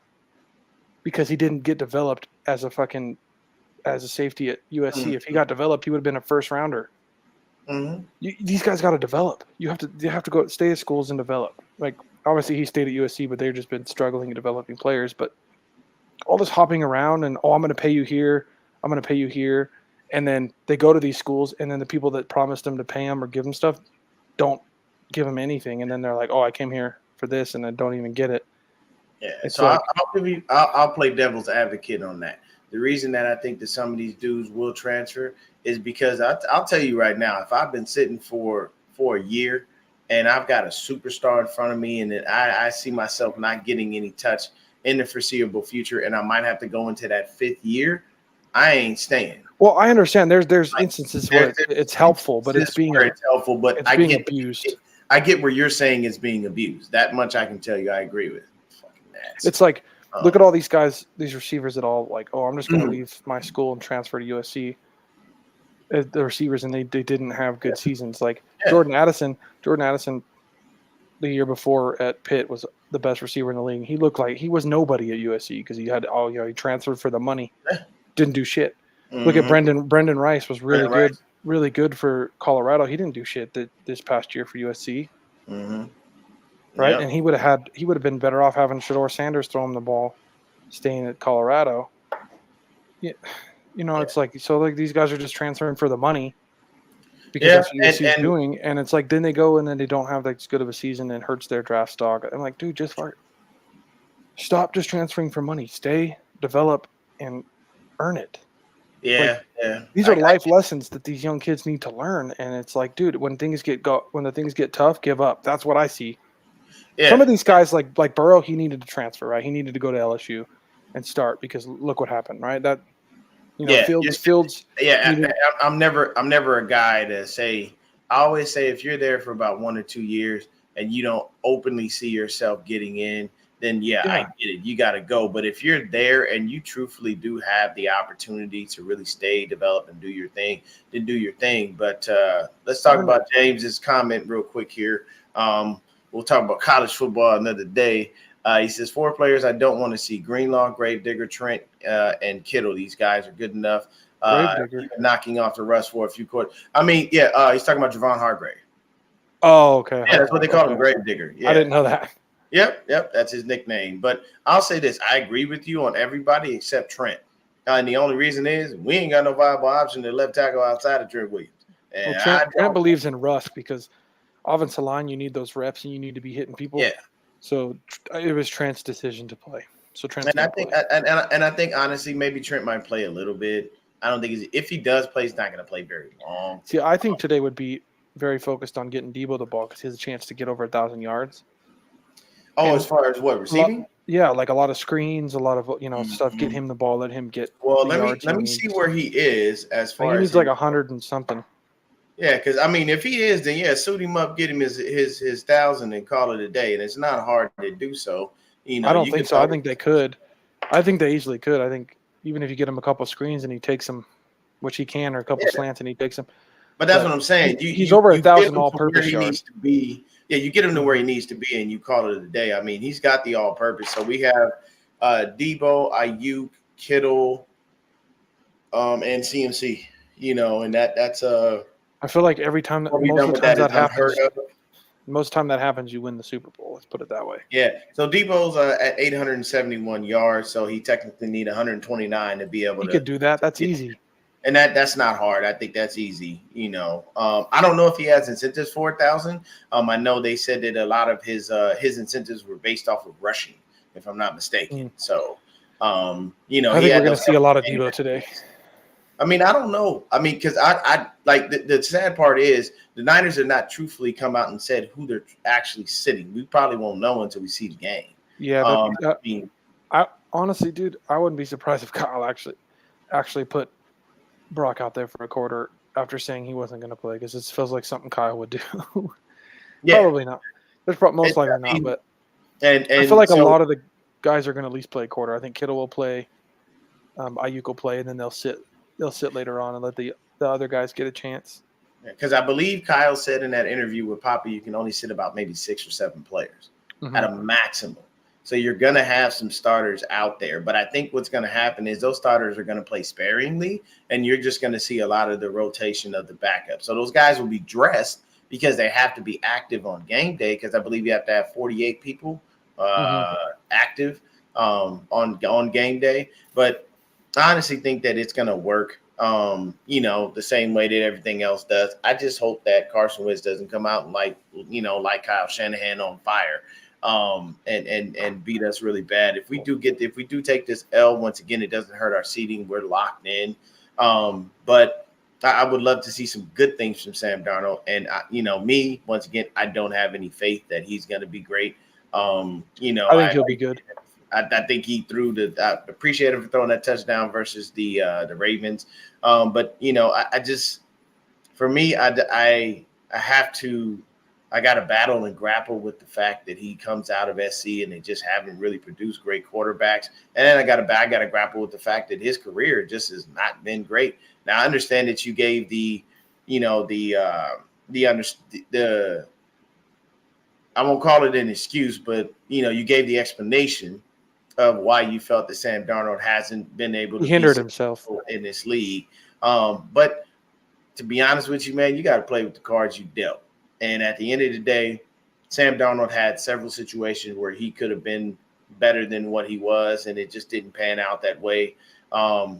Speaker 2: Because he didn't get developed as a safety at USC. If he got developed, he would have been a first rounder. These guys got to develop. You have to go stay at schools and develop. Like, obviously he stayed at USC, but they've just been struggling at developing players. But all this hopping around and, I'm going to pay you here, I'm going to pay you here, and then they go to these schools, and then the people that promised them to pay them or give them stuff don't give them anything, and then they're like, I came here for this, and then don't even get it.
Speaker 1: Yeah, so I'll play devil's advocate on that. The reason that I think that some of these dudes will transfer is because I'll tell you right now, if I've been sitting for a year and I've got a superstar in front of me, and then I see myself not getting any touch in the foreseeable future, and I might have to go into that 5th year, I ain't staying.
Speaker 2: Well, I understand. There's instances where it's helpful, but it's being
Speaker 1: helpful. But
Speaker 2: it's being abused.
Speaker 1: I get where you're saying it's being abused. That much I can tell you. I agree with.
Speaker 2: It's like, look at all these guys, these receivers that all like, I'm just going to leave my school and transfer to USC. The receivers, and they didn't have good seasons. Like Jordan Addison, the year before at Pitt was the best receiver in the league. He looked like he was nobody at USC because he had he transferred for the money, didn't do shit. Look at Brendan Rice was really good for Colorado. He didn't do shit this past year for USC. Right, yep. And he would have been better off having Shedeur Sanders throw him the ball, staying at Colorado. Yeah, it's like, so like these guys are just transferring for the money because that's what USC is doing, and it's like then they go and then they don't have as good of a season and hurts their draft stock. I'm like, dude, just stop just transferring for money. Stay, develop, and earn it.
Speaker 1: Yeah,
Speaker 2: These are life lessons that these young kids need to learn, and it's like, dude, when the things get tough, give up. That's what I see. Yeah. Some of these guys, like Burrow, he needed to transfer, right? He needed to go to LSU and start, because look what happened, right?
Speaker 1: Yeah,
Speaker 2: Fields.
Speaker 1: yeah. I'm never a guy to say. I always say if you're there for about 1 or 2 years and you don't openly see yourself getting in, then I get it. You got to go. But if you're there and you truthfully do have the opportunity to really stay, develop, and do your thing, then do your thing. But let's talk about James's comment real quick here. We'll talk about college football another day. He says 4 players I don't want to see: Greenlaw, Gravedigger, Trent, and Kittle. These guys are good enough. Knocking off the rust for a few quarters. I mean, he's talking about Javon Hargrave.
Speaker 2: Oh, okay.
Speaker 1: Yeah, that's what they call him, Gravedigger. Yeah.
Speaker 2: I didn't know that.
Speaker 1: Yep, that's his nickname. But I'll say this: I agree with you on everybody except Trent. And the only reason is we ain't got no viable option at left tackle outside of Trent Williams. And
Speaker 2: Trent believes in rust because offensive line, you need those reps and you need to be hitting people.
Speaker 1: Yeah.
Speaker 2: So it was Trent's decision to play. So Trent's
Speaker 1: and I think honestly, maybe Trent might play a little bit. I don't think if he does play, he's not going to play very long.
Speaker 2: See, I think today would be very focused on getting Debo the ball because he has a chance to get over 1,000 yards.
Speaker 1: Oh, as far as what, receiving?
Speaker 2: Like a lot of screens, a lot of stuff. Get him the ball, let him get.
Speaker 1: Well, let me see where he is as far as
Speaker 2: he needs like 100 and something.
Speaker 1: Yeah, because I mean, if he is, then suit him up, get him his 1,000, and call it a day. And it's not hard to do so. I
Speaker 2: don't think so. I think they could. I think they easily could. I think even if you get him a couple screens and he takes them, which he can, or a couple slants and he takes them.
Speaker 1: But that's what I'm saying.
Speaker 2: He's over 1,000 all-purpose yards.
Speaker 1: Needs to be. Yeah, you get him to where he needs to be, and you call it a day. I mean, he's got the all-purpose. So we have Debo, Ayuk, Kittle, and CMC. And that's
Speaker 2: I feel like every time most time that happens, you win the Super Bowl. Let's put it that way.
Speaker 1: Yeah. So Debo's at 871 yards, so he technically need 129 to be able to.
Speaker 2: He could do that. That's easy.
Speaker 1: And that's not hard. I think that's easy. I don't know if he has incentives for 1,000. I know they said that a lot of his incentives were based off of rushing, if I'm not mistaken. So, I think
Speaker 2: we're going to see a lot of Debo today.
Speaker 1: I mean, I don't know. I mean, because I like the sad part is the Niners have not truthfully come out and said who they're actually sitting. We probably won't know until we see the game.
Speaker 2: Yeah, but I honestly, dude, I wouldn't be surprised if Kyle actually put Brock out there for a quarter after saying he wasn't going to play because it feels like something Kyle would do. Yeah. Probably not. There's most likely not, but I feel like a lot of the guys are going to at least play a quarter. I think Kittle will play, Ayuk will play, and then they'll sit later on and let the other guys get a chance.
Speaker 1: Because I believe Kyle said in that interview with Papa, you can only sit about maybe 6 or 7 players at a maximum. So you're going to have some starters out there. But I think what's going to happen is those starters are going to play sparingly, and you're just going to see a lot of the rotation of the backup. So those guys will be dressed because they have to be active on game day because I believe you have to have 48 people active on game day. But I honestly think that it's going to work, the same way that everything else does. I just hope that Carson Wentz doesn't come out and like Kyle Shanahan on fire. And beat us really bad. If we do take this L, once again, it doesn't hurt our seeding. We're locked in. But I would love to see some good things from Sam Darnold. And me, once again, I don't have any faith that he's going to be great. I
Speaker 2: think he'll be good.
Speaker 1: I think he threw I appreciate him for throwing that touchdown versus the Ravens. But I just, for me, I have to. I got to battle and grapple with the fact that he comes out of SC and they just haven't really produced great quarterbacks. And then I got to grapple with the fact that his career just has not been great. Now I understand that you gave I won't call it an excuse, but you gave the explanation of why you felt that Sam Darnold hasn't been able to
Speaker 2: hindered himself
Speaker 1: in this league. But to be honest with you, man, you got to play with the cards you dealt. And at the end of the day, Sam Darnold had several situations where he could have been better than what he was, and it just didn't pan out that way. I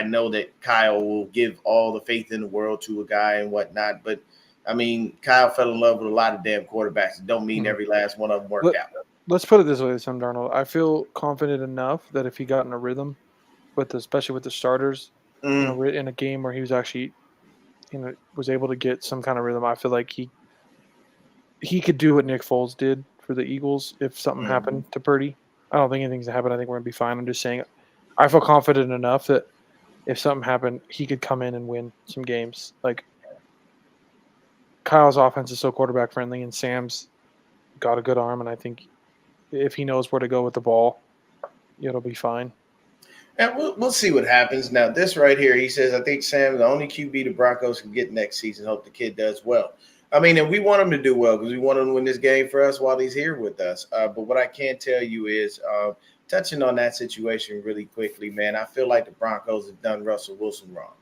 Speaker 1: know that Kyle will give all the faith in the world to a guy and whatnot, but, I mean, Kyle fell in love with a lot of damn quarterbacks. It don't mean every last one of them worked out.
Speaker 2: Let's put it this way, Sam Darnold. I feel confident enough that if he got in a rhythm, especially with the starters, in a game where he was actually – was able to get some kind of rhythm. I feel like he could do what Nick Foles did for the Eagles if something happened to Purdy. I don't think anything's going to happen. I think we're going to be fine. I'm just saying I feel confident enough that if something happened, he could come in and win some games. Like Kyle's offense is so quarterback friendly, and Sam's got a good arm, and I think if he knows where to go with the ball, it'll be fine.
Speaker 1: And we'll see what happens. Now, this right here, he says, I think Sam, the only QB the Broncos can get next season. Hope the kid does well. I mean, and we want him to do well because we want him to win this game for us while he's here with us. But what I can tell you is, touching on that situation really quickly, man, I feel like the Broncos have done Russell Wilson wrong.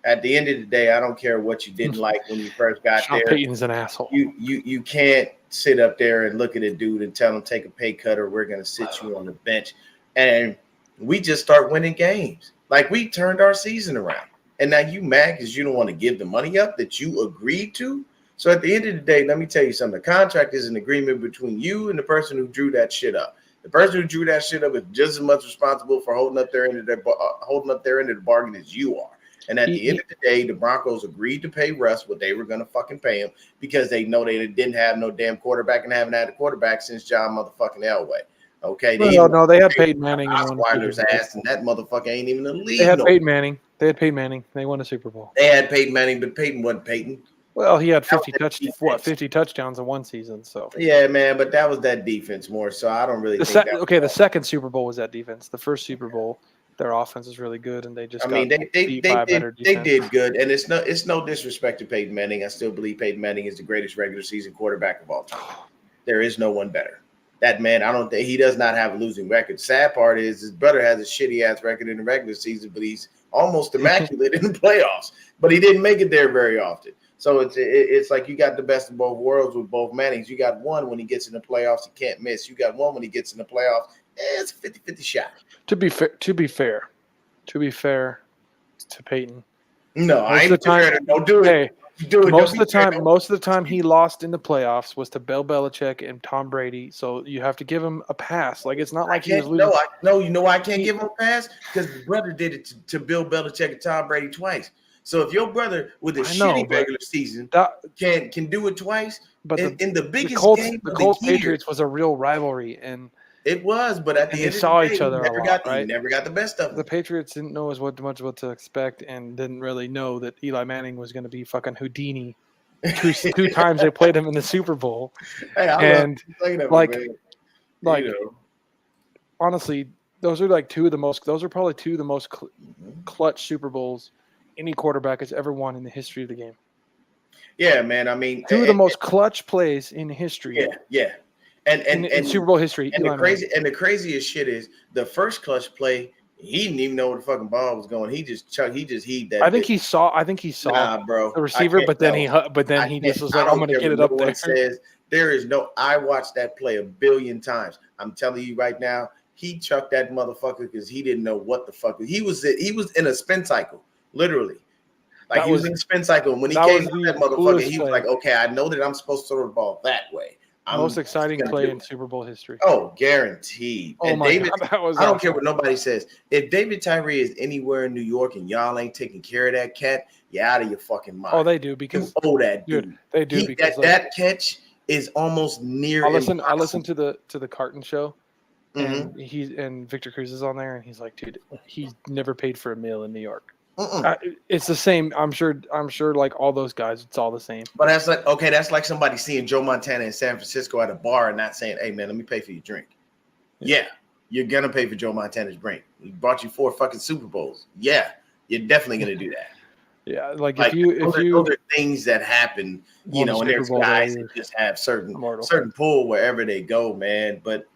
Speaker 1: At the end of the day, I don't care what you didn't like when you first got
Speaker 2: Sean
Speaker 1: there.
Speaker 2: Payton's an asshole.
Speaker 1: You can't sit up there and look at a dude and tell him take a pay cut or we're going to sit you on the bench. And we just start winning games. Like we turned our season around. And now you mad because you don't want to give the money up that you agreed to. So at the end of the day, let me tell you something. The contract is an agreement between you and the person who drew that shit up. The person who drew that shit up is just as much responsible for holding up their end of the bargain as you are. And at the end of the day, the Broncos agreed to pay Russ what they were going to fucking pay him because they know they didn't have no damn quarterback and haven't had a quarterback since John motherfucking Elway. Okay,
Speaker 2: No, they had Peyton Manning.
Speaker 1: Osweiler's ass, and that motherfucker ain't even in the league.
Speaker 2: They had Peyton Manning. They won a Super Bowl.
Speaker 1: They had Peyton Manning, but Peyton wasn't Peyton.
Speaker 2: Well, he had 50 touchdowns in one season. So
Speaker 1: yeah, man, but that was that defense more. So I don't really think
Speaker 2: the second Super Bowl was that defense. The first Super Bowl, their offense is really good, and they just
Speaker 1: they did good, and it's no disrespect to Peyton Manning. I still believe Peyton Manning is the greatest regular season quarterback of all time. There is no one better. That man, I don't think he does not have a losing record. Sad part is his brother has a shitty ass record in the regular season, but he's almost immaculate in the playoffs. But he didn't make it there very often. So it's like you got the best of both worlds with both Mannings. You got one when he gets in the playoffs, he can't miss. You got one when he gets in the playoffs, it's a 50-50 shot.
Speaker 2: To be fair to Peyton.
Speaker 1: No, I ain't fair. Don't do it.
Speaker 2: Hey, most of the time he lost in the playoffs was to Bill Belichick and Tom Brady. So you have to give him a pass. Like it's not like he was losing.
Speaker 1: No, you know why I can't give him a pass? Because the brother did it to Bill Belichick and Tom Brady twice. So if your brother with a shitty regular season can do it twice, but in the biggest game
Speaker 2: the Colts Patriots was a real rivalry, and
Speaker 1: it was. But at the end
Speaker 2: they saw each other
Speaker 1: never
Speaker 2: a lot, right?
Speaker 1: Never got the best of them.
Speaker 2: The Patriots didn't know much what to expect, and didn't really know that Eli Manning was going to be fucking Houdini. Two times they played him in the Super Bowl, honestly, those are probably two of the most clutch Super Bowls any quarterback has ever won in the history of the game.
Speaker 1: Yeah, man. I mean,
Speaker 2: two of the most clutch plays in history.
Speaker 1: Yeah. And
Speaker 2: Super Bowl history.
Speaker 1: And the craziest shit is the first clutch play. He didn't even know where the fucking ball was going. He just heaved that.
Speaker 2: I think he saw
Speaker 1: bro,
Speaker 2: the receiver, but then he just was like, I'm going to get it up there.
Speaker 1: Says, there is no. I watched that play a billion times. I'm telling you right now, he chucked that motherfucker because he didn't know what the fuck he was in a spin cycle. Literally. Like he was in a spin cycle. And when he came to that motherfucker, he was like, okay, I know that I'm supposed to throw the ball that way.
Speaker 2: Most exciting play in Super Bowl history.
Speaker 1: Oh, guaranteed.
Speaker 2: Oh, my God.
Speaker 1: I don't care what nobody says. If David Tyree is anywhere in New York and y'all ain't taking care of that cat, you're out of your fucking mind.
Speaker 2: Oh, they do because
Speaker 1: you owe that dude.
Speaker 2: They do because
Speaker 1: that catch is almost near.
Speaker 2: I listened to the Carton show. And and Victor Cruz is on there, and he's like, dude, he never paid for a meal in New York. It's the same. I'm sure. Like all those guys, it's all the same.
Speaker 1: But that's like somebody seeing Joe Montana in San Francisco at a bar and not saying, "Hey, man, let me pay for your drink." Yeah, you're gonna pay for Joe Montana's drink. He brought you 4 fucking Super Bowls. Yeah, you're definitely gonna do that.
Speaker 2: Yeah, if you
Speaker 1: those are things that happen, and there's guys that just have certain pull wherever they go, man. But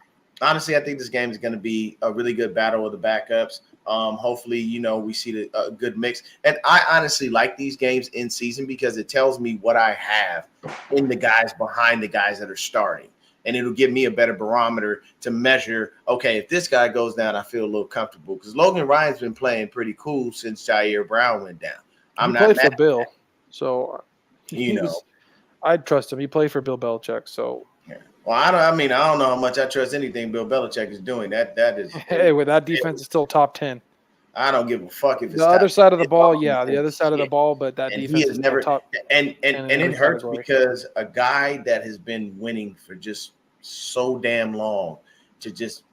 Speaker 1: honestly, I think this game is going to be a really good battle of the backups. Hopefully, we see a good mix. And I honestly like these games in season because it tells me what I have in the guys behind the guys that are starting. And it'll give me a better barometer to measure, okay, if this guy goes down, I feel a little comfortable. Because Logan Ryan's been playing pretty cool since Jair Brown went down. I'm not mad
Speaker 2: for Bill. So,
Speaker 1: I'd
Speaker 2: trust him. He played for Bill Belichick, so.
Speaker 1: Well, I don't know how much I trust anything Bill Belichick is doing. That is.
Speaker 2: Hey, with that defense is still top 10.
Speaker 1: I don't give a fuck if it's
Speaker 2: the other side of the ball. Yeah, the other side of the ball, but that defense is never top.
Speaker 1: And it hurts because a guy that has been winning for just so damn long to just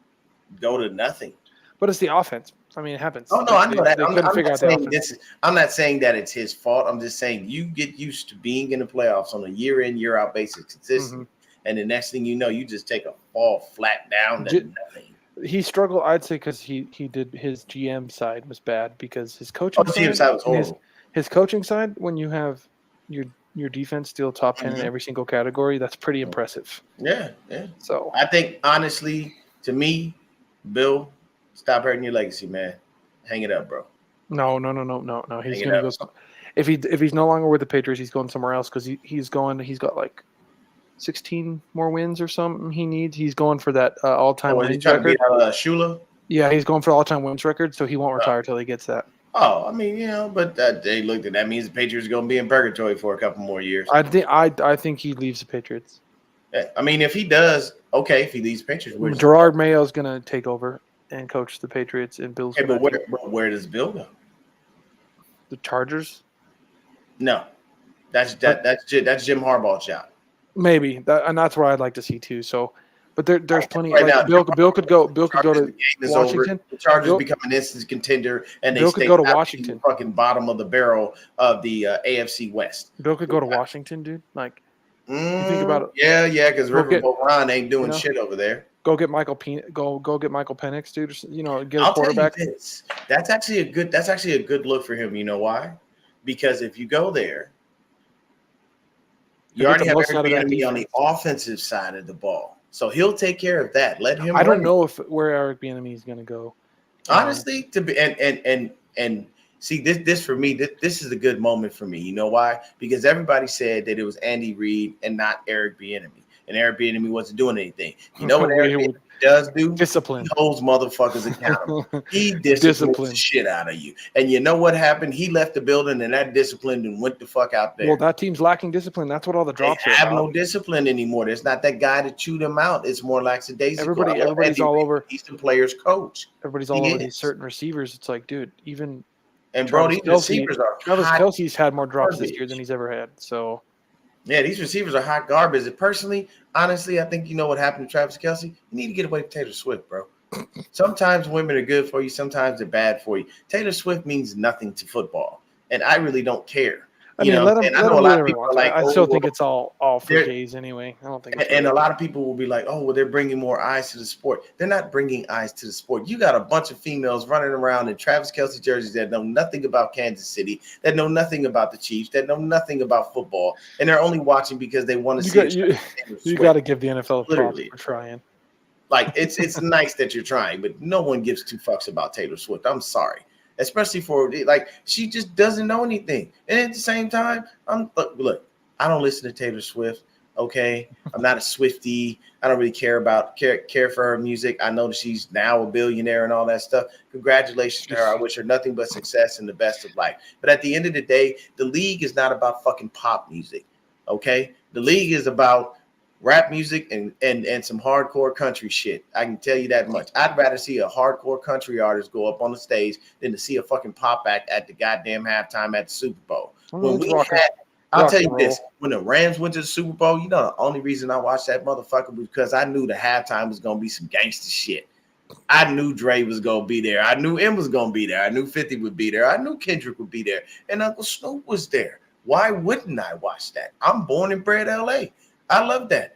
Speaker 1: go to nothing.
Speaker 2: But it's the offense. I mean, it happens.
Speaker 1: Oh no, I know that.
Speaker 2: They couldn't figure out the offense.
Speaker 1: I'm not saying that it's his fault. I'm just saying you get used to being in the playoffs on a year in, year out basis consistently, and the next thing you know, you just take a fall flat down to nothing.
Speaker 2: He struggled, I'd say, because he did his GM side was bad because his coaching
Speaker 1: side was horrible.
Speaker 2: His coaching side, when you have your defense still top 10 in every single category, that's pretty impressive.
Speaker 1: Yeah.
Speaker 2: So
Speaker 1: I think honestly, to me, Bill, stop hurting your legacy, man. Hang it up, bro.
Speaker 2: No. He's gonna go. If he's no longer with the Patriots, he's going somewhere else because he's got like 16 more wins or something. He's going for that all-time wins record.
Speaker 1: Shula?
Speaker 2: Yeah, he's going for the all-time wins record, so he won't retire till he gets that.
Speaker 1: Oh, I mean, but they looked at that means the Patriots are going to be in purgatory for a couple more years.
Speaker 2: I think he leaves the Patriots.
Speaker 1: I mean, if he does, okay. If he leaves the Patriots,
Speaker 2: Gerard Mayo is going to take over and coach the Patriots, and Bill's.
Speaker 1: But where does Bill go?
Speaker 2: The Chargers.
Speaker 1: No, that's Jim Harbaugh's job.
Speaker 2: Maybe and that's where I'd like to see too. So. But there's plenty. Right now, Bill could go. Bill could go to Washington.
Speaker 1: The Chargers become an instant contender, and
Speaker 2: Bill could go to Washington.
Speaker 1: Fucking bottom of the barrel of the AFC West.
Speaker 2: Bill could go to Washington, dude. Like, you think about it.
Speaker 1: Yeah, because Riverboat Ron ain't doing shit over there.
Speaker 2: Go get Michael Penix, dude. Get a quarterback.
Speaker 1: Tell you this. That's actually a good look for him. You know why? Because if you go there, you already have Eric Bieniemy on the offensive side of the ball. So he'll take care of that. Let him.
Speaker 2: I don't know where Eric Bieniemy is going to go.
Speaker 1: Honestly, to be and see this for me. This is a good moment for me. You know why? Because everybody said that it was Andy Reid and not Eric Bieniemy, and Eric Bieniemy wasn't doing anything. You know what Eric Bieniemy does do?
Speaker 2: Discipline.
Speaker 1: He holds motherfuckers accountable. He disciplines the shit out of you. And you know what happened? He left the building, and that discipline and went the fuck out there.
Speaker 2: Well, that team's lacking discipline. That's what all the drops
Speaker 1: they have no discipline anymore. There's not that guy to chew them out. It's more lackadaisical.
Speaker 2: Everybody's all over.
Speaker 1: He's the players' coach.
Speaker 2: Everybody's all over these certain receivers. It's like, dude, even
Speaker 1: and bro, these receivers are
Speaker 2: Travis Kelce's had more drops this year than he's ever had. So.
Speaker 1: Yeah, these receivers are hot garbage. And personally, honestly, I think you know what happened to Travis Kelce. You need to get away from Taylor Swift, bro. Sometimes women are good for you. Sometimes they're bad for you. Taylor Swift means nothing to football, and I really don't care.
Speaker 2: I know a lot of people are like, I still think it's all for gays anyway. I don't think.
Speaker 1: And a lot of people will be like, oh, well, they're bringing more eyes to the sport. They're not bringing eyes to the sport. You got a bunch of females running around in Travis Kelce jerseys that know nothing about Kansas City, that know nothing about the Chiefs, that know nothing about football, and they're only watching because they want to see.
Speaker 2: You got to give the NFL props for trying.
Speaker 1: Like it's nice that you're trying, but no one gives two fucks about Taylor Swift. I'm sorry. Especially for she just doesn't know anything. And at the same time, look, I don't listen to Taylor Swift. Okay, I'm not a Swiftie. I don't really care for her music. I know that she's now a billionaire and all that stuff. Congratulations to her. I wish her nothing but success and the best of life. But at the end of the day, the league is not about fucking pop music. Okay, the league is about rap music and some hardcore country shit. I can tell you that much. I'd rather see a hardcore country artist go up on the stage than to see a fucking pop act at the goddamn halftime at the Super Bowl. I'll tell you this, when the Rams went to the Super Bowl, you know the only reason I watched that motherfucker was because I knew the halftime was going to be some gangster shit. I knew Dre was going to be there. I knew M was going to be there. I knew 50 would be there. I knew Kendrick would be there. And Uncle Snoop was there. Why wouldn't I watch that? I'm born and bred L.A. I love that.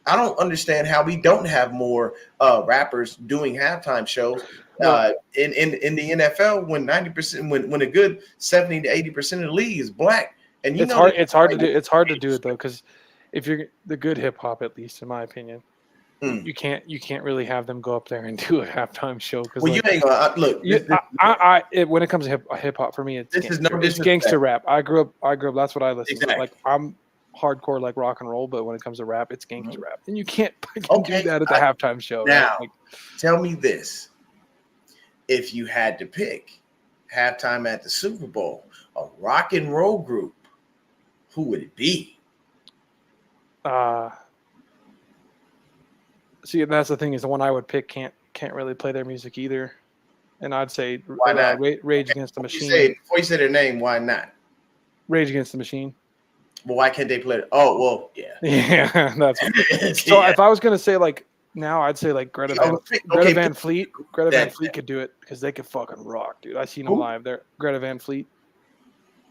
Speaker 1: I don't understand how we don't have more rappers doing halftime shows in the NFL when 90% when a good 70 to 80% of the league is black. And it's
Speaker 2: hard to do it though, because if you're the good hip hop, at least in my opinion, you can't really have them go up there and do a halftime show. Because
Speaker 1: you ain't gonna look.
Speaker 2: When it comes to hip hop, for me, it's gangster rap. I grew up. That's what I listen to. Like I'm hardcore like rock and roll, but when it comes to rap, it's gangster rap, and you can't do that at the halftime show.
Speaker 1: Now, tell me this: if you had to pick halftime at the Super Bowl, a rock and roll group, who would it be?
Speaker 2: See, and that's the thing is the one I would pick can't really play their music either, and I'd say
Speaker 1: why not?
Speaker 2: Rage Against the Machine.
Speaker 1: Before you say their name, why not?
Speaker 2: Rage Against the Machine.
Speaker 1: Well, why can't they play it? Oh, well, yeah.
Speaker 2: Yeah, that's so. If I was gonna say like now I'd say like Greta
Speaker 1: Okay,
Speaker 2: Van Fleet. Greta Van
Speaker 1: that-
Speaker 2: Fleet could do it because they could fucking rock, dude. I seen them
Speaker 1: Who?
Speaker 2: live. They're Greta Van Fleet.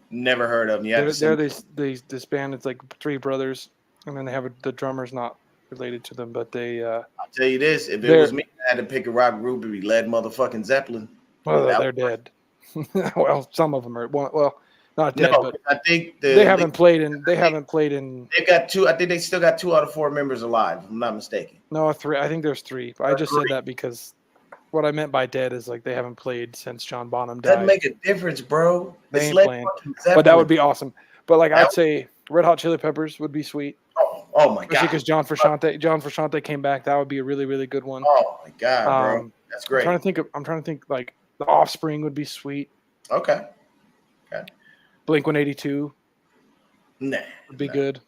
Speaker 1: Never heard of them. You have to
Speaker 2: They're
Speaker 1: send
Speaker 2: this band. It's like three brothers, and then they have the drummer's not related to them, but they.
Speaker 1: I'll tell you this: if it
Speaker 2: they're-
Speaker 1: was me, I had to pick a rock group. It'd be Led motherfucking Zeppelin.
Speaker 2: Well,
Speaker 1: That
Speaker 2: they're dead. Well, some of them are. Well, not dead,
Speaker 1: No,
Speaker 2: but
Speaker 1: I think
Speaker 2: they haven't played in. They haven't played in.
Speaker 1: They've got two. I think they still got 2 out of 4 members alive. If I'm not mistaken.
Speaker 2: No, 3. I think there's 3. I just said
Speaker 1: Three.
Speaker 2: that because what I meant by dead is like they haven't played since John Bonham
Speaker 1: Doesn't
Speaker 2: died.
Speaker 1: make a difference, bro.
Speaker 2: They
Speaker 1: It's
Speaker 2: ain't
Speaker 1: Led
Speaker 2: playing.
Speaker 1: fucking
Speaker 2: But that
Speaker 1: Zeppelin.
Speaker 2: would be awesome. But like
Speaker 1: That
Speaker 2: I'd say, Red Hot Chili Peppers would be sweet,
Speaker 1: Oh my
Speaker 2: especially
Speaker 1: god.
Speaker 2: because John Frusciante came back. That would be a really, really good one.
Speaker 1: Oh my god, bro.
Speaker 2: Um,
Speaker 1: That's
Speaker 2: I'm
Speaker 1: great.
Speaker 2: trying to think like the Offspring would be sweet.
Speaker 1: Okay.
Speaker 2: Blink-182
Speaker 1: Nah.
Speaker 2: would be
Speaker 1: nah.
Speaker 2: good.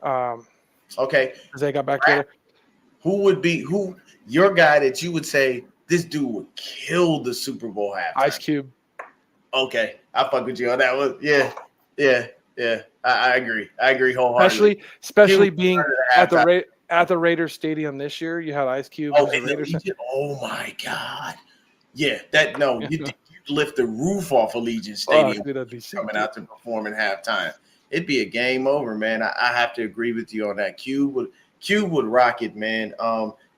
Speaker 1: Okay.
Speaker 2: Because they got back together.
Speaker 1: Who would be your guy that you would say this dude would kill the Super Bowl halftime?
Speaker 2: Ice Cube.
Speaker 1: Okay, I fuck with you on that one. Yeah. I agree. I agree wholeheartedly.
Speaker 2: Especially
Speaker 1: He would
Speaker 2: being
Speaker 1: murder
Speaker 2: at the
Speaker 1: halftime.
Speaker 2: at the Raiders Stadium this year. You had Ice Cube.
Speaker 1: Oh,
Speaker 2: who's a
Speaker 1: and
Speaker 2: Raiders fan.
Speaker 1: oh my god. Yeah, you'd lift the roof off Allegiant
Speaker 2: Oh,
Speaker 1: Stadium
Speaker 2: dude, that'd be sick.
Speaker 1: coming out to perform in halftime. It'd be a game over, man. I have to agree with you on that. Cube would rock it, man.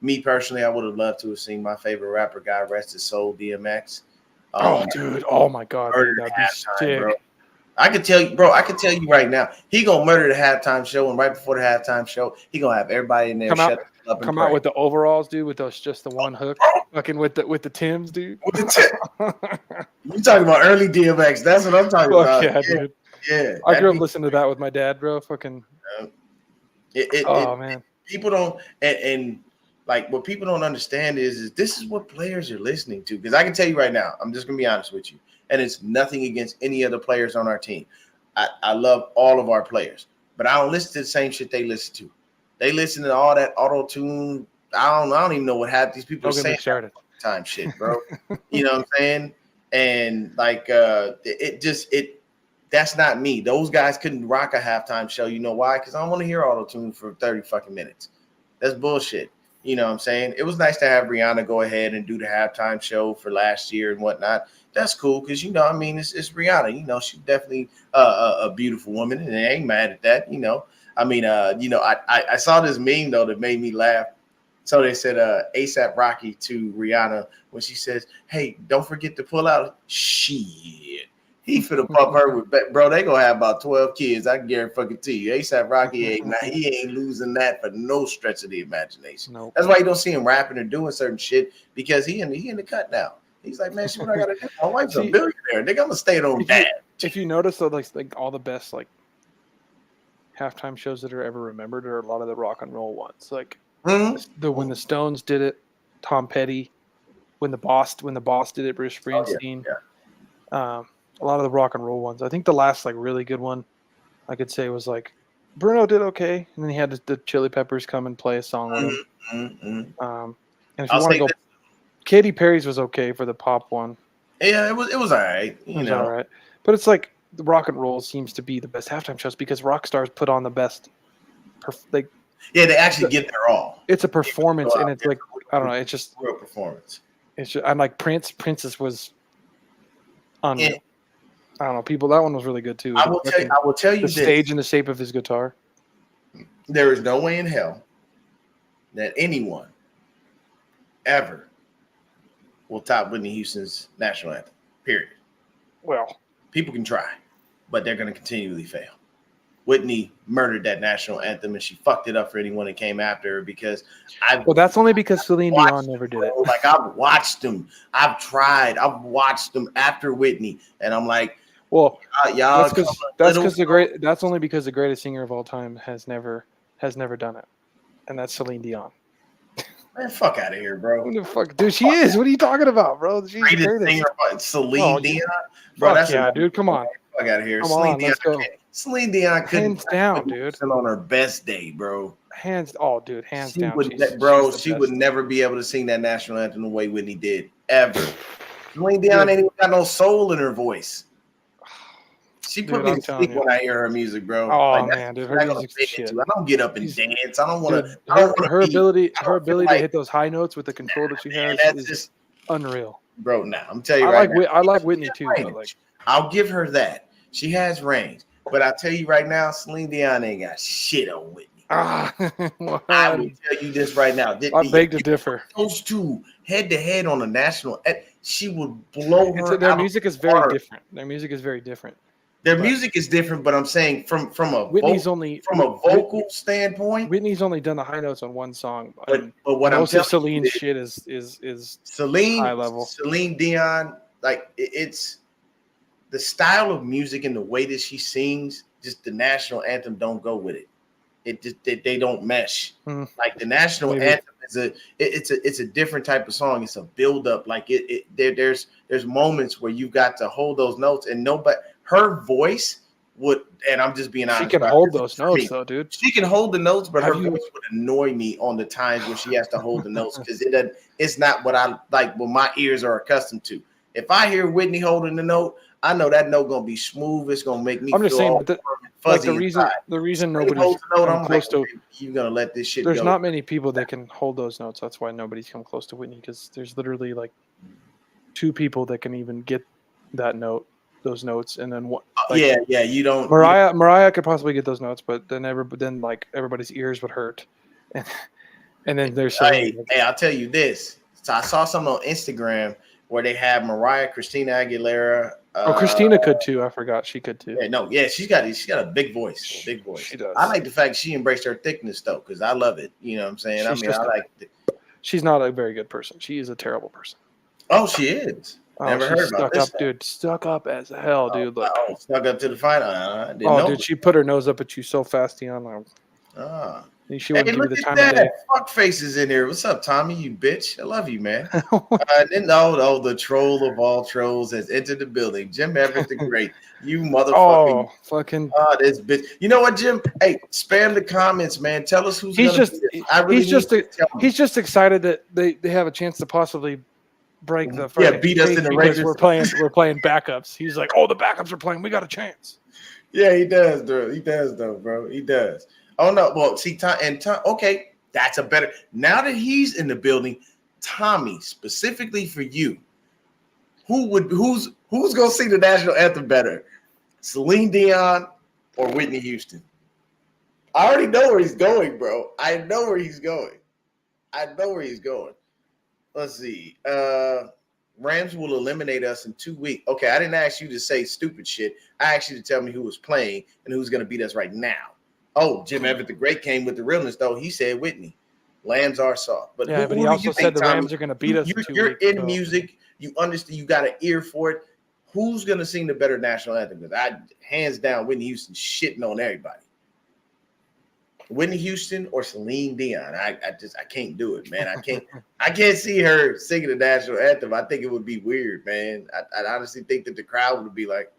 Speaker 1: Me personally, I would have loved to have seen my favorite rapper, God rest his soul, DMX.
Speaker 2: Oh, dude. Oh my God. Dude,
Speaker 1: murdered
Speaker 2: that'd
Speaker 1: at
Speaker 2: be
Speaker 1: halftime,
Speaker 2: sick.
Speaker 1: bro. I can tell you right now, he gonna murder the halftime show, and right before the halftime show, he gonna have everybody in there
Speaker 2: Come out-
Speaker 1: shut up and
Speaker 2: Come
Speaker 1: pray.
Speaker 2: out with the overalls, dude, with those just the one hook, fucking with the Tims, dude.
Speaker 1: With the tip. You talking about early DMX? That's what I'm talking
Speaker 2: Fuck
Speaker 1: about.
Speaker 2: yeah, dude.
Speaker 1: Yeah.
Speaker 2: I grew up
Speaker 1: That'd
Speaker 2: listening to that with my dad, bro. Fucking.
Speaker 1: be-
Speaker 2: Man.
Speaker 1: People don't and like what people don't understand is this is what players are listening to. Because I can tell you right now, I'm just gonna be honest with you, and it's nothing against any other players on our team. I love all of our players, but I don't listen to the same shit they listen to. They listen to all that auto tune. I don't even know what half these people are
Speaker 2: Don't get me
Speaker 1: saying.
Speaker 2: started.
Speaker 1: Time shit, bro. You know what I'm saying? And like that's not me. Those guys couldn't rock a halftime show. You know why? Because I don't want to hear auto tune for 30 fucking minutes. That's bullshit. You know what I'm saying? It was nice to have Rihanna go ahead and do the halftime show for last year and whatnot. That's cool because I mean, it's Rihanna. She's definitely a beautiful woman, and I ain't mad at that. I mean, I saw this meme though that made me laugh. So they said ASAP Rocky to Rihanna when she says, "Hey, don't forget to pull out." Shit, he finna pump her with bro. They gonna have about 12 kids. I can guarantee you. ASAP Rocky ain't losing that for no stretch of the imagination.
Speaker 2: Nope.
Speaker 1: That's why you don't see him rapping or doing certain shit because he in the cut now. He's like, man, shit, what I gotta do? My wife's a billionaire. They gonna stay at home dad.
Speaker 2: If you notice, though, like all the best like halftime shows that are ever remembered are a lot of the rock and roll ones. Like when the Stones did it, Tom Petty, when the Boss did it, Bruce Springsteen.
Speaker 1: Yeah.
Speaker 2: A lot of the rock and roll ones. I think the last like really good one I could say was like Bruno did okay, and then he had the Chili Peppers come and play a song with him. And if you want to go, Katy Perry's was okay for the pop one.
Speaker 1: Yeah, it was all right.
Speaker 2: It was all right, but it's like the rock and roll seems to be the best halftime shows because rock stars put on the best.
Speaker 1: They actually get their all.
Speaker 2: It's a performance, and it's like I don't know. It's just
Speaker 1: real performance.
Speaker 2: It's just, I'm like Princess was unreal.
Speaker 1: Yeah.
Speaker 2: I don't know, people. That one was really good too.
Speaker 1: I will tell you
Speaker 2: the
Speaker 1: this.
Speaker 2: stage and the shape of his guitar.
Speaker 1: There is no way in hell that anyone ever will top Whitney Houston's national anthem. Period.
Speaker 2: Well,
Speaker 1: people can try, but they're going to continually fail. Whitney murdered that national anthem, and she fucked it up for anyone that came after her because
Speaker 2: that's only because Celine Dion never did it.
Speaker 1: Like I've watched them, I've watched them after Whitney, and I'm like,
Speaker 2: well,
Speaker 1: y'all.
Speaker 2: That's only because the greatest singer of all time has never done it, and that's Celine Dion.
Speaker 1: Man, fuck out of here, bro.
Speaker 2: What the fuck, dude? She is. What are you talking about, bro? She's
Speaker 1: greatest
Speaker 2: greatest
Speaker 1: singer, Celine Dion, bro. That's
Speaker 2: dude. Come on.
Speaker 1: Fuck out of here.
Speaker 2: Come on, let's go.
Speaker 1: Celine Dion couldn't
Speaker 2: hands down, dude.
Speaker 1: On her best day, bro.
Speaker 2: Hands down.
Speaker 1: She would never be able to sing that national anthem the way Whitney did ever. Celine Dion ain't even got no soul in her voice. She
Speaker 2: Dude,
Speaker 1: put me
Speaker 2: I'm
Speaker 1: to
Speaker 2: telling
Speaker 1: sleep
Speaker 2: you.
Speaker 1: when I hear her music, bro.
Speaker 2: Oh
Speaker 1: Like
Speaker 2: man, dude,
Speaker 1: that's
Speaker 2: her
Speaker 1: not gonna
Speaker 2: music's
Speaker 1: fit
Speaker 2: shit.
Speaker 1: into. I don't get up and
Speaker 2: She's,
Speaker 1: dance. I don't want
Speaker 2: dude,
Speaker 1: to. I don't want to
Speaker 2: her
Speaker 1: be.
Speaker 2: ability,
Speaker 1: I
Speaker 2: her
Speaker 1: don't feel
Speaker 2: ability to
Speaker 1: like,
Speaker 2: hit those high notes with the control that she
Speaker 1: man,
Speaker 2: has
Speaker 1: that's
Speaker 2: is
Speaker 1: just,
Speaker 2: unreal.
Speaker 1: bro. Now I'm telling you right now.
Speaker 2: I like
Speaker 1: She
Speaker 2: Whitney
Speaker 1: has
Speaker 2: too, but like,
Speaker 1: range. I'll give her that. She has range. But I tell you right now, Celine Dion ain't got shit on Whitney.
Speaker 2: what?
Speaker 1: I will tell you this right now.
Speaker 2: I beg to differ.
Speaker 1: Those two head to head on a national, she would blow her
Speaker 2: Their
Speaker 1: out
Speaker 2: music
Speaker 1: of
Speaker 2: is
Speaker 1: the
Speaker 2: very
Speaker 1: water.
Speaker 2: different. Their music is very different.
Speaker 1: Their
Speaker 2: But
Speaker 1: music is different, but I'm saying from a vocal standpoint.
Speaker 2: Whitney's only done the high notes on one song,
Speaker 1: But what I'm
Speaker 2: most of
Speaker 1: telling you
Speaker 2: Celine's
Speaker 1: is
Speaker 2: shit is high
Speaker 1: Celine
Speaker 2: level.
Speaker 1: Celine Dion, like it's the style of music and the way that she sings. Just the national anthem don't go with it. It just they don't mesh. Like the national anthem is it's a different type of song. It's a build up. Like there's moments where you got to hold those notes, and nobody her voice would. And I'm just being honest.
Speaker 2: She can hold those notes though, dude.
Speaker 1: She can hold the notes, but her voice would annoy me on the times where she has to hold the notes because it's not what I like. What my ears are accustomed to. If I hear Whitney holding the note, I know that note gonna be smooth. It's gonna make me.
Speaker 2: I'm just saying, but
Speaker 1: fuzzy
Speaker 2: the reason nobody's come close to
Speaker 1: you're gonna let this shit
Speaker 2: there's
Speaker 1: go.
Speaker 2: not many people that can hold those notes. That's why nobody's come close to Whitney, because there's literally like 2 people that can even get those notes, and then one. Like,
Speaker 1: you don't.
Speaker 2: Mariah could possibly get those notes, but then like everybody's ears would hurt, and then there's
Speaker 1: Celine. Hey, I'll tell you this. So I saw something on Instagram where they have Mariah, Christina Aguilera.
Speaker 2: Christina could too. I forgot she could too.
Speaker 1: She's got a big voice. She
Speaker 2: does.
Speaker 1: I like the fact she embraced her thickness though, because I love it. You know what I'm saying?
Speaker 2: She's not a very good person. She is a terrible person.
Speaker 1: Oh, she is. Never heard about this.
Speaker 2: Dude, stuck up as hell, dude. Like,
Speaker 1: stuck up to the final.
Speaker 2: Dude, she put her nose up at you so fast, Dion. She wouldn't give you the time of day.
Speaker 1: Fuck faces in here. What's up, Tommy? You bitch. I love you, man. The troll of all trolls has entered the building. Jim Everett the Great. You motherfucking. This bitch. You know what, Jim? Hey, spam the comments, man. Tell us who's
Speaker 2: he's just excited that they have a chance to possibly break the
Speaker 1: beat us in the Raiders.
Speaker 2: We're playing backups. He's like, the backups are playing. We got a chance.
Speaker 1: Yeah, he does, bro. He does, though, bro. He does. Oh no! Well, see, Tom. Okay, that's a better. Now that he's in the building, Tommy, specifically for you, who's gonna sing the national anthem better, Celine Dion or Whitney Houston? I already know where he's going, bro. I know where he's going. Let's see. Rams will eliminate us in 2 weeks. Okay, I didn't ask you to say stupid shit. I asked you to tell me who was playing and who's gonna beat us right now. Oh, Jim Everett the Great came with the realness, though. He said Whitney. Lambs are soft. But
Speaker 2: he also said the Rams are going to beat us.
Speaker 1: You're in music. You understand. You got an ear for it. Who's going to sing the better national anthem? Because hands down, Whitney Houston shitting on everybody. Whitney Houston or Celine Dion. I can't do it, man. I can't see her singing the national anthem. I think it would be weird, man. I honestly think that the crowd would be like,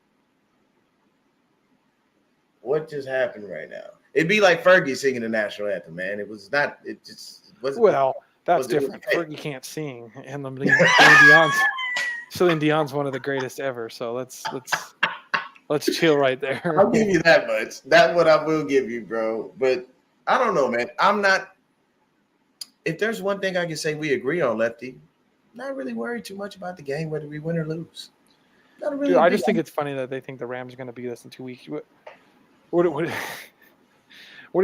Speaker 1: what just happened right now? It'd be like Fergie singing the national anthem, man. It was not. It just wasn't.
Speaker 2: Well, that's different. Fergie can't sing, and Celine Dion's one of the greatest ever. So let's chill right there.
Speaker 1: I'll give you that much. That one I will give you, bro. But I don't know, man. I'm not. If there's one thing I can say we agree on, Lefty, not really worried too much about the game, whether we win or lose. Not really.
Speaker 2: Dude, I just think it's funny that they think the Rams are going to beat us in 2 weeks. What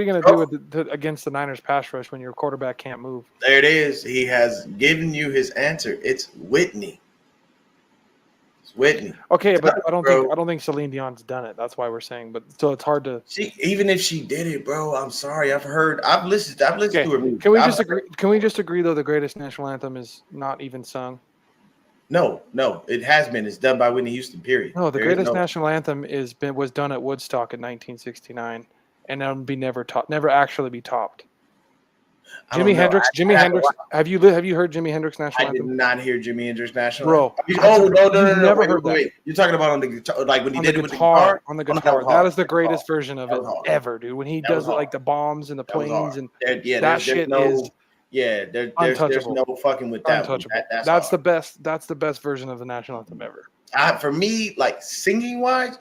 Speaker 2: are you going to do against the Niners pass rush when your quarterback can't move?
Speaker 1: There it is. He has given you his answer. It's Whitney. It's Whitney.
Speaker 2: Okay, but I don't think Celine Dion's done it. That's why we're saying. But so it's hard to.
Speaker 1: Even if she did it, bro, I'm sorry. I've listened to her.
Speaker 2: Can we just agree though? The greatest national anthem is not even sung.
Speaker 1: No, it has been. It's done by Whitney Houston. Period.
Speaker 2: No, the greatest national anthem was done at Woodstock in 1969. And it'll be never actually be topped. Jimi Hendrix. Have you heard Jimi Hendrix national anthem?
Speaker 1: I did not hear Jimi Hendrix national
Speaker 2: anthem.
Speaker 1: Bro, no.
Speaker 2: Never heard that.
Speaker 1: You're talking about on the guitar, like when he did it with the
Speaker 2: guitar. On the guitar. That is the greatest version of it ever, dude. When he does it like the bombs and the planes and that shit is.
Speaker 1: Yeah, there's no fucking with that.
Speaker 2: That's the best. That's the best version of the national anthem ever.
Speaker 1: For me, like singing wise,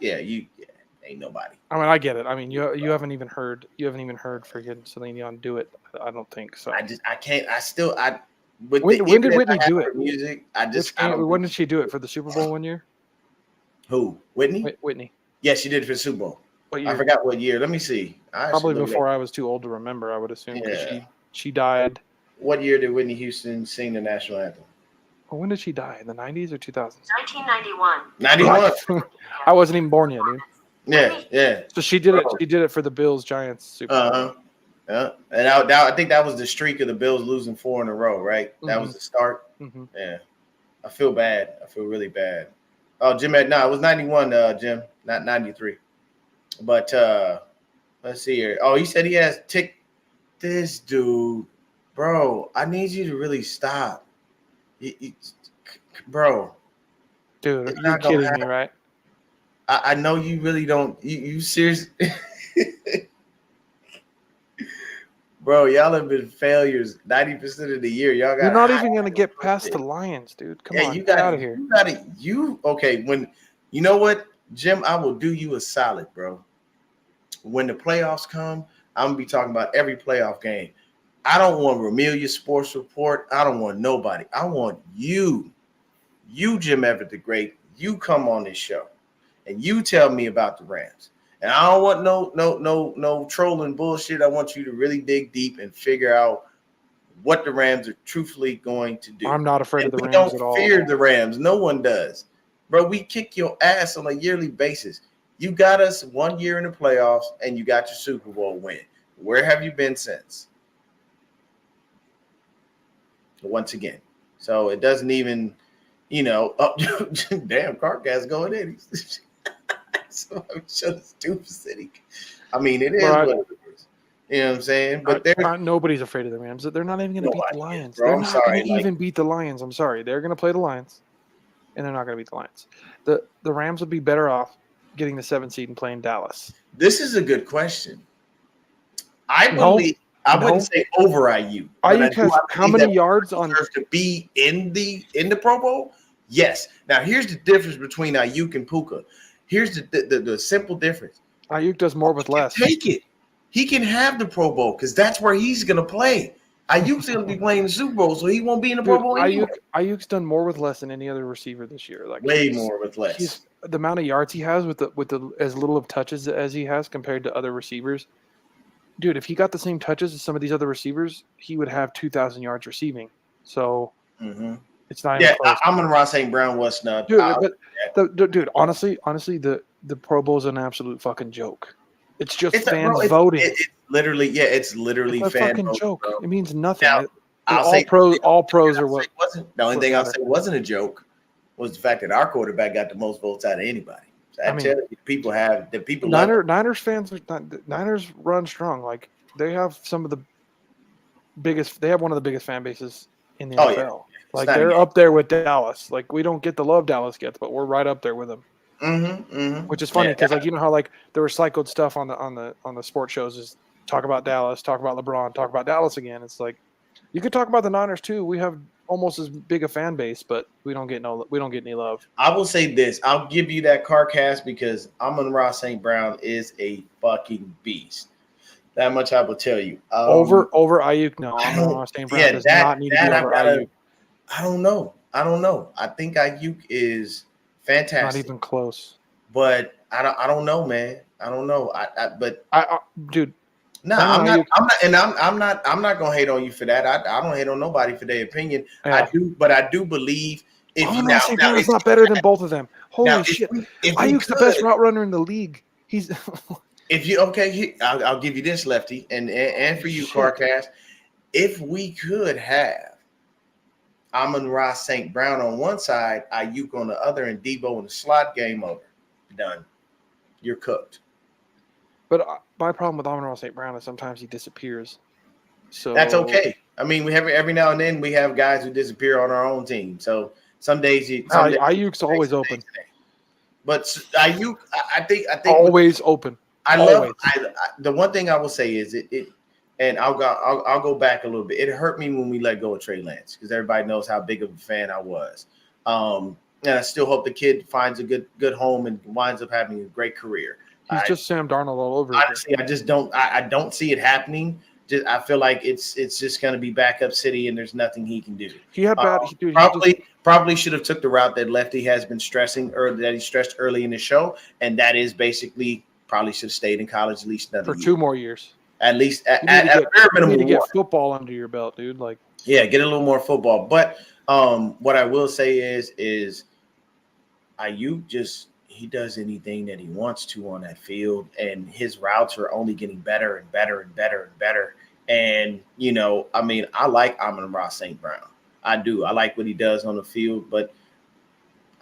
Speaker 1: Ain't nobody.
Speaker 2: I mean, I get it. I mean, you haven't even heard freaking Celine Dion do it. I don't think so.
Speaker 1: I can't. With
Speaker 2: When
Speaker 1: the
Speaker 2: did
Speaker 1: ear that
Speaker 2: Whitney
Speaker 1: I have
Speaker 2: do
Speaker 1: for
Speaker 2: it?
Speaker 1: music, I
Speaker 2: When
Speaker 1: don't.
Speaker 2: did she do it for the Super Bowl one year?
Speaker 1: Who? Whitney?
Speaker 2: Whitney.
Speaker 1: Yeah, she did it for the Super Bowl.
Speaker 2: What
Speaker 1: I
Speaker 2: year?
Speaker 1: forgot what year. Let me see. I
Speaker 2: Probably
Speaker 1: actually looked
Speaker 2: before I was too old to remember. I would assume because
Speaker 1: Yeah.
Speaker 2: she died.
Speaker 1: What year did Whitney Houston sing the national anthem?
Speaker 2: Well, when did she die? In the 90s or 2000s?
Speaker 3: 1991.
Speaker 1: 91.
Speaker 2: I wasn't even born yet, dude.
Speaker 1: Yeah.
Speaker 2: So she did it. She did it for the Bills Giants Super Bowl.
Speaker 1: Uh-huh. Yeah. And I think that was the streak of the Bills losing 4 in a row, right? That was the start.
Speaker 2: Mm-hmm.
Speaker 1: Yeah. I feel bad. I feel really bad. Oh, Jim it was 91, Jim, not 93. But let's see here. Oh, he said he has this dude. Bro, I need you to really stop. Bro.
Speaker 2: Dude, you're kidding me, right?
Speaker 1: I know you really don't. You seriously. Bro, y'all have been failures 90% of the year. Y'all got.
Speaker 2: You're not even gonna get past the Lions, dude. Come on, get out of here.
Speaker 1: Okay? When you know what, Jim, I will do you a solid, bro. When the playoffs come, I'm gonna be talking about every playoff game. I don't want Ramelia Sports Report. I don't want nobody. I want you, Jim Everett the Great. You come on this show, and you tell me about the Rams. And I don't want no trolling bullshit. I want you to really dig deep and figure out what the Rams are truthfully going to do.
Speaker 2: I'm not afraid of the Rams
Speaker 1: don't
Speaker 2: at all.
Speaker 1: Fear the Rams. No one does. Bro, we kick your ass on a yearly basis. You got us 1 year in the playoffs, and you got your Super Bowl win. Where have you been since? Once again. So it doesn't even, damn, CarCast going in. So I'm sure stupid city. I mean, it is what it is. You know what I'm saying? But
Speaker 2: nobody's afraid of the Rams. They're not even going to beat the Lions.
Speaker 1: Bro,
Speaker 2: they're not going to even beat the Lions. I'm sorry. They're going to play the Lions, and they're not going to beat the Lions. The Rams would be better off getting the 7th seed and playing Dallas.
Speaker 1: This is a good question. I wouldn't say over IU.
Speaker 2: IU has how many yards on
Speaker 1: to be in the Pro Bowl? Yes. Now here's the difference between Ayuk and Puka. Here's the simple difference.
Speaker 2: Ayuk does more with less.
Speaker 1: Take it. He can have the Pro Bowl because that's where he's going to play. Ayuk's going to be playing the Super Bowl, so he won't be in the Pro Bowl anymore.
Speaker 2: Ayuk's done more with less than any other receiver this year. Like
Speaker 1: way more with less.
Speaker 2: The amount of yards he has with the as little of touches as he has compared to other receivers. Dude, if he got the same touches as some of these other receivers, he would have 2,000 yards receiving. So it's not even close.
Speaker 1: Amon-Ra St. Brown was snubbed.
Speaker 2: Dude, honestly, the Pro Bowl is an absolute fucking joke. It's just fans voting.
Speaker 1: It's literally
Speaker 2: a fucking joke.
Speaker 1: Bro.
Speaker 2: It means nothing.
Speaker 1: All
Speaker 2: pros are what.
Speaker 1: The only thing I'll say wasn't a joke was the fact that our quarterback got the most votes out of anybody. So I tell you,
Speaker 2: Niners fans. Niners run strong. Like they have some of the biggest. They have one of the biggest fan bases in the NFL. Yeah. Like they're up there with Dallas. Like we don't get the love Dallas gets, but we're right up there with them. Which is funny because like you know how like the recycled stuff on the sports shows is talk about Dallas, talk about LeBron, talk about Dallas again. It's like you could talk about the Niners too. We have almost as big a fan base, but we don't get any love.
Speaker 1: I will say this: I'll give you that CarCast because Amon-Ra St. Brown is a fucking beast. That much I will tell you.
Speaker 2: Over Ayuk, no. Amon-Ra St. Brown does not need to be over Ayuk.
Speaker 1: I don't know. I think Ayuk is fantastic.
Speaker 2: Not even close.
Speaker 1: But I don't know, man. I don't know.
Speaker 2: Dude.
Speaker 1: No, I'm not gonna hate on you for that. I don't hate on nobody for their opinion. Yeah. I do believe if
Speaker 2: St. Brown is not better than both of them. Holy shit! Ayuk's the best route runner in the league. He's
Speaker 1: if you I'll give you this, Lefty, and for you, CarCast. If we could have Amon-Ra St. Brown on one side, Ayuk on the other, and Debo in the slot, game over. Done. You're cooked.
Speaker 2: But my problem with Amon-Ra St. Brown is sometimes he disappears. So
Speaker 1: that's okay. I mean, we have every now and then we have guys who disappear on our own team. So some days
Speaker 2: Ayuk's always open.
Speaker 1: But Ayuk, I think
Speaker 2: always open.
Speaker 1: The one thing I will say is it and I'll go back a little bit. It hurt me when we let go of Trey Lance because everybody knows how big of a fan I was. And I still hope the kid finds a good home and winds up having a great career.
Speaker 2: He's just Sam Darnold all over again.
Speaker 1: Honestly, I just don't. I don't see it happening. I feel like it's just going to be backup city, and there's nothing he can do.
Speaker 2: He had bad.
Speaker 1: Probably should have took the route that Lefty has been stressing, or that he stressed early in the show, and that is basically probably should have stayed in college at least another
Speaker 2: for
Speaker 1: year.
Speaker 2: 2 more years.
Speaker 1: At least at
Speaker 2: You
Speaker 1: a bare minimum.
Speaker 2: need to get football under your belt, dude. Like,
Speaker 1: yeah, get a little more football. But what I will say is Ayuk just he does anything that he wants to on that field, and his routes are only getting better and better and better and better. And I mean, I like Amon-Ra St. Brown. I do. I like what he does on the field, but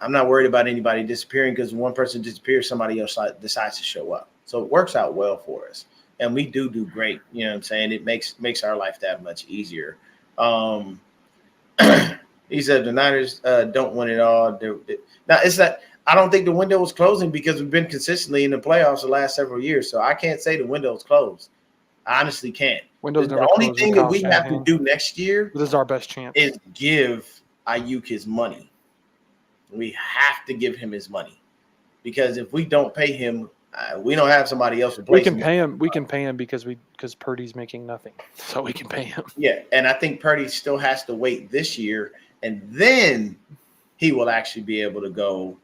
Speaker 1: I'm not worried about anybody disappearing because when one person disappears, somebody else decides to show up. So it works out well for us. And we do great. You know what I'm saying? It makes our life that much easier. He said the Niners don't win it all. Now, it's that I don't think the window was closing because we've been consistently in the playoffs the last several years. So I can't say the window's closed. I honestly can't. The only thing that we have to do next year
Speaker 2: this is our best chance
Speaker 1: is give Ayuk his money. We have to give him his money because if we don't pay him, we don't have somebody else to replace him.
Speaker 2: We can pay him because Purdy's making nothing, so we can pay him.
Speaker 1: Yeah, and I think Purdy still has to wait this year, and then he will actually be able to go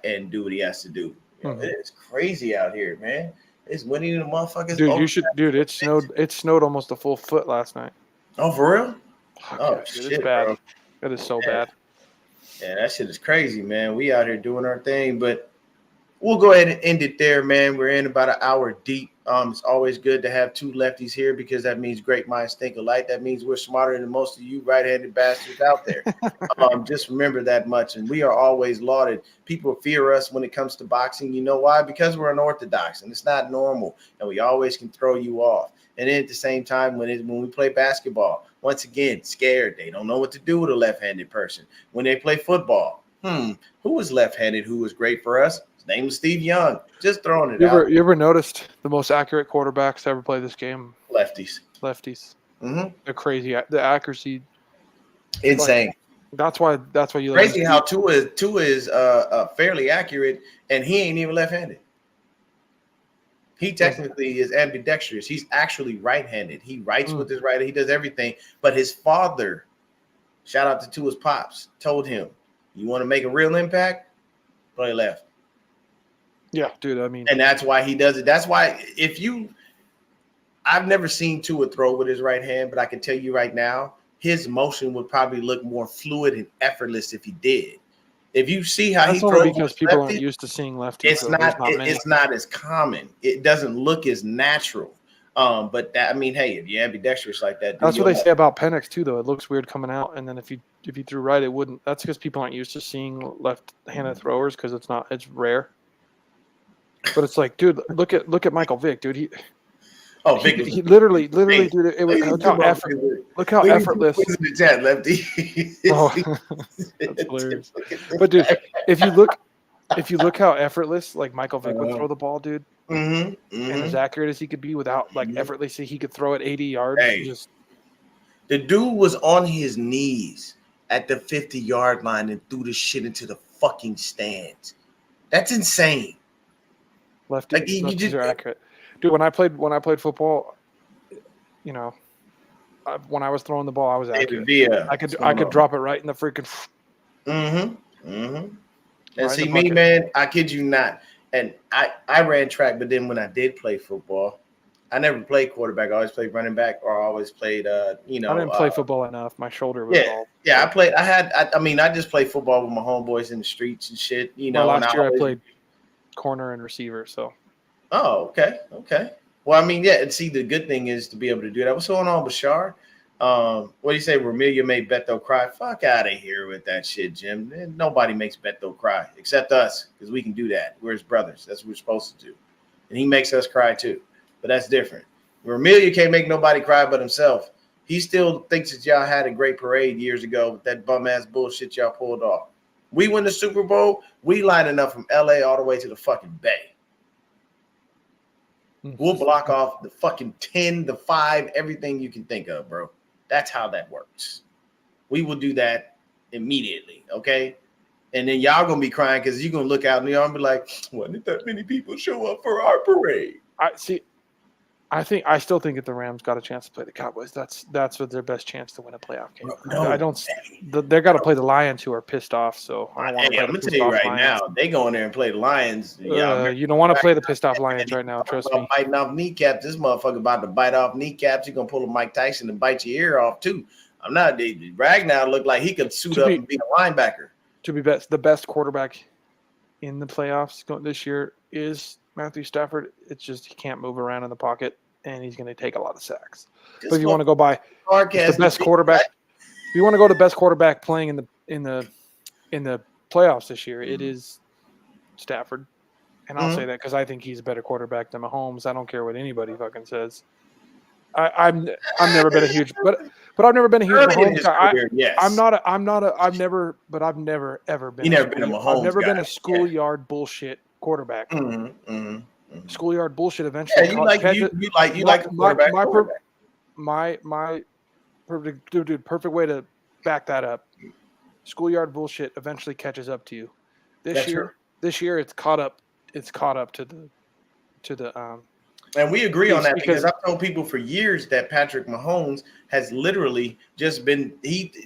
Speaker 1: and do what he has to do. It's crazy out here, man. It's winning the motherfuckers.
Speaker 2: Dude, it snowed almost a full foot last night.
Speaker 1: Oh, for real?
Speaker 2: Shit, it's bad. Bro. It is so bad.
Speaker 1: Yeah, that shit is crazy, man. We out here doing our thing, but we'll go ahead and end it there, man. We're in about an hour deep. It's always good to have 2 lefties here because that means great minds think alike. That means we're smarter than most of you right-handed bastards out there. Just remember that much. And we are always lauded. People fear us when it comes to boxing. You know why? Because we're unorthodox and it's not normal. And we always can throw you off. And then at the same time, when we play basketball, once again, scared. They don't know what to do with a left-handed person. When they play football, who was left-handed who was great for us? His name was Steve Young. Just throwing it out.
Speaker 2: You ever noticed the most accurate quarterbacks to ever play this game?
Speaker 1: Lefties.
Speaker 2: Mm-hmm. They're crazy. The accuracy,
Speaker 1: insane.
Speaker 2: That's why you
Speaker 1: crazy how Tua is fairly accurate, and he ain't even left-handed. He technically is ambidextrous. He's actually right-handed. He writes with his right. He does everything. But his father, shout out to Tua's pops, told him, "You want to make a real impact? Play left."
Speaker 2: Yeah, dude. I mean,
Speaker 1: and that's why he does it. That's why I've never seen Tua throw with his right hand, but I can tell you right now, his motion would probably look more fluid and effortlbut if he did. If you see how he throws,
Speaker 2: because people aren't used to seeing lefties.
Speaker 1: It's not as common. It doesn't look as natural. But that, I mean, hey, if you're ambidextrous like that,
Speaker 2: that's what they say about Penix too. Though it looks weird coming out, and then if you threw right, it wouldn't. That's because people aren't used to seeing left-handed throwers because it's rare. But it's like, dude, look at Michael Vick, dude. He literally, dude. It was look how effortless.
Speaker 1: The chat, Lefty.
Speaker 2: That's hilarious. But dude, if you look how effortless like Michael Vick would throw the ball, dude, and as accurate as he could be without effortlessly, he could throw it 80 yards.
Speaker 1: Hey, the dude was on his knees at the 50-yard line and threw the shit into the fucking stands. That's insane.
Speaker 2: Lefties are accurate, dude. When I played football, when I was throwing the ball, I was accurate. I could drop it right in the freaking.
Speaker 1: And right see me, man. I kid you not. And I ran track, but then when I did play football, I never played quarterback. I always played running back, or I always played. I
Speaker 2: didn't play football enough. My shoulder was all.
Speaker 1: Yeah, I played. I just played football with my homeboys in the streets and shit.
Speaker 2: Last year I played corner and receiver. So.
Speaker 1: Oh, okay. Well, I mean, yeah. And see, the good thing is to be able to do that. What's going on, Bashar? What do you say? Romelia made Beto cry. Fuck out of here with that shit, Jim. Nobody makes Beto cry except us because we can do that. We're his brothers. That's what we're supposed to do. And he makes us cry too. But that's different. Romelia can't make nobody cry but himself. He still thinks that y'all had a great parade years ago with that bum-ass bullshit y'all pulled off. We win the Super Bowl, we lining up from L.A. all the way to the fucking Bay. We'll block off the fucking 10, the 5, everything you can think of, bro. That's how that works. We will do that immediately, okay? And then y'all gonna be crying because you're gonna look out and y'all be like, why did that many people show up for our parade?
Speaker 2: I still think that the Rams got a chance to play the Cowboys. That's what their best chance to win a playoff game.
Speaker 1: No,
Speaker 2: I don't. They got to play the Lions, who are pissed off. So I don't want to play
Speaker 1: I'm
Speaker 2: the
Speaker 1: gonna
Speaker 2: pissed
Speaker 1: tell you
Speaker 2: off
Speaker 1: right
Speaker 2: Lions.
Speaker 1: now, they go in there and play the Lions.
Speaker 2: You don't want to play the pissed off Lions right now. Trust me.
Speaker 1: Biting off kneecaps. This motherfucker about to bite off kneecaps. You're gonna pull a Mike Tyson and bite your ear off too. I'm not. Ragnar looked like he could suit up and be a linebacker.
Speaker 2: To be the best quarterback in the playoffs this year is Matthew Stafford. It's just he can't move around in the pocket, and he's going to take a lot of sacks. But if you want to go by the best quarterback, if you want to go to best quarterback playing in the playoffs this year, it is Stafford. And I'll say that because I think he's a better quarterback than Mahomes. I don't care what anybody fucking says. I've never been a huge, but I've never been a huge Mahomes guy.
Speaker 1: Yes.
Speaker 2: I've never ever been.
Speaker 1: You never been a Mahomes guy.
Speaker 2: I've never been a schoolyard bullshit quarterback. Schoolyard bullshit eventually.
Speaker 1: Yeah, you like quarterback.
Speaker 2: My perfect way to back that up. Schoolyard bullshit eventually catches up to you. This year it's caught up to the
Speaker 1: and we agree on that because I've told people for years that Patrick Mahomes has literally just been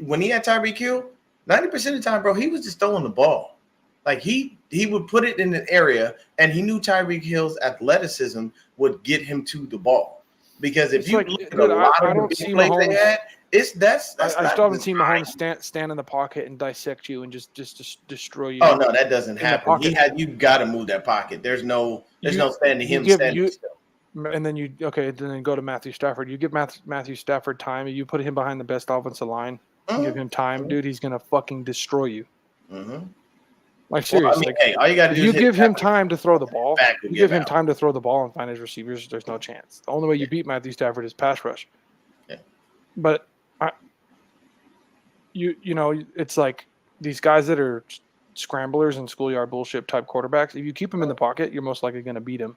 Speaker 1: when he had Tyreek Hill, 90% of the time, bro, he was just throwing the ball. Like he would put it in an area, and he knew Tyreek Hill's athleticism would get him to the ball. Because if you look at a lot of the plays they had, I
Speaker 2: still haven't seen Mahomes stand in the pocket and dissect you and just destroy you.
Speaker 1: Oh no, that doesn't happen. You got to move that pocket. There's no standing him standing still.
Speaker 2: And then then go to Matthew Stafford. You give Matthew Stafford time. You put him behind the best offensive line. You give him time, dude. He's gonna fucking destroy you. Like seriously,
Speaker 1: all you got to do
Speaker 2: is give him time to throw the ball.
Speaker 1: You
Speaker 2: give him time to throw the ball and find his receivers. There's no chance. The only way you beat Matthew Stafford is pass rush.
Speaker 1: Yeah.
Speaker 2: But it's like these guys that are scramblers and schoolyard bullshit type quarterbacks. If you keep them in the pocket, you're most likely going to beat them.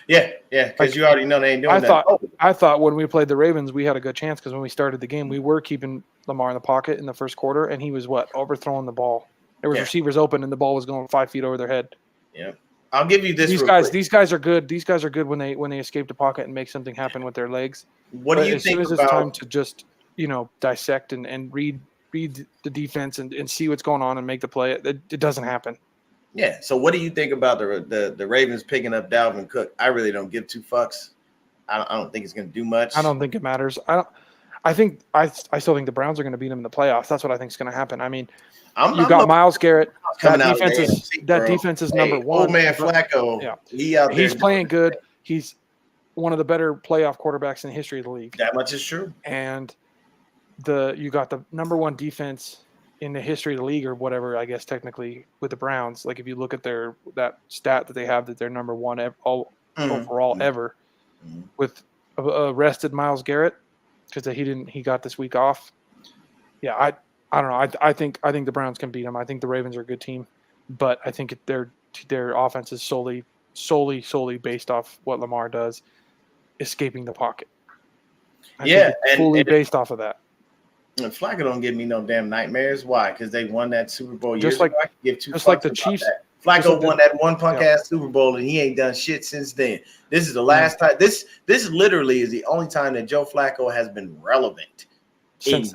Speaker 1: Yeah, because you already know they ain't doing that.
Speaker 2: I thought when we played the Ravens, we had a good chance because when we started the game, we were keeping Lamar in the pocket in the first quarter, and he was overthrowing the ball. There was receivers open, and the ball was going 5 feet over their head.
Speaker 1: Yeah, I'll give you this.
Speaker 2: These guys are good. These guys are good when they escape the pocket and make something happen with their legs.
Speaker 1: What do you think
Speaker 2: as soon as it's time to just dissect and read the defense and see what's going on and make the play, it doesn't happen.
Speaker 1: Yeah. So what do you think about the Ravens picking up Dalvin Cook? I really don't give two fucks. I don't think it's going to do much.
Speaker 2: I don't think it matters. I still think the Browns are going to beat them in the playoffs. That's what I think is going to happen. I mean, you got Myles Garrett. That defense is number one.
Speaker 1: Old man Flacco.
Speaker 2: Yeah. He's playing good. He's one of the better playoff quarterbacks in the history of the league.
Speaker 1: That much is true.
Speaker 2: And you got the number one defense in the history of the league, or whatever, I guess technically, with the Browns. Like if you look at that stat that they have, that they're number one overall ever, with rested Myles Garrett because he got this week off. Yeah, I don't know. I think the Browns can beat them. I think the Ravens are a good team, but I think their offense is solely based off what Lamar does, escaping the pocket. Based off of that.
Speaker 1: And Flacco don't give me no damn nightmares. Why? Because they won that Super Bowl
Speaker 2: years ago.
Speaker 1: I can give two
Speaker 2: just like the Chiefs.
Speaker 1: Flacco won that one punk ass Super Bowl, and he ain't done shit since then. This is the last time. This literally is the only time that Joe Flacco has been relevant. Since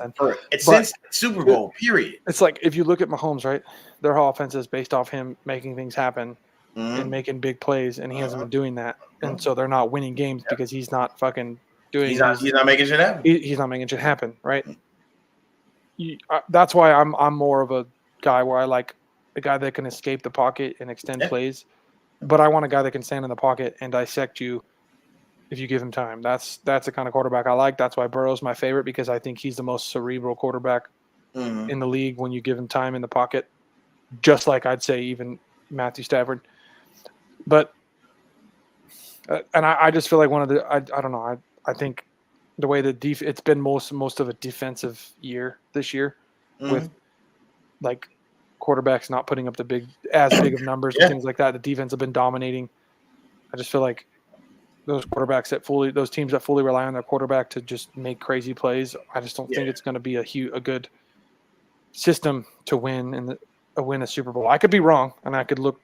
Speaker 1: Super Bowl, period.
Speaker 2: It's like if you look at Mahomes, right? Their whole offense is based off him making things happen and making big plays, and he hasn't been doing that, and so they're not winning games because he's not fucking doing.
Speaker 1: He's not making shit happen.
Speaker 2: He's not making shit happen, right? That's why I'm more of a guy where I like a guy that can escape the pocket and extend plays, but I want a guy that can stand in the pocket and dissect you if you give him time. That's the kind of quarterback I like. That's why Burrow's my favorite, because I think he's the most cerebral quarterback in the league when you give him time in the pocket, just like I'd say even Matthew Stafford. But and I just feel like one of the I don't know, I think the way it's been most of a defensive year this year with like quarterbacks not putting up the big of numbers and things like that. The defense have been dominating. I just feel like those teams that fully rely on their quarterback to just make crazy plays, I just don't think it's going to be a good system to win win a Super Bowl. I could be wrong, and I could look,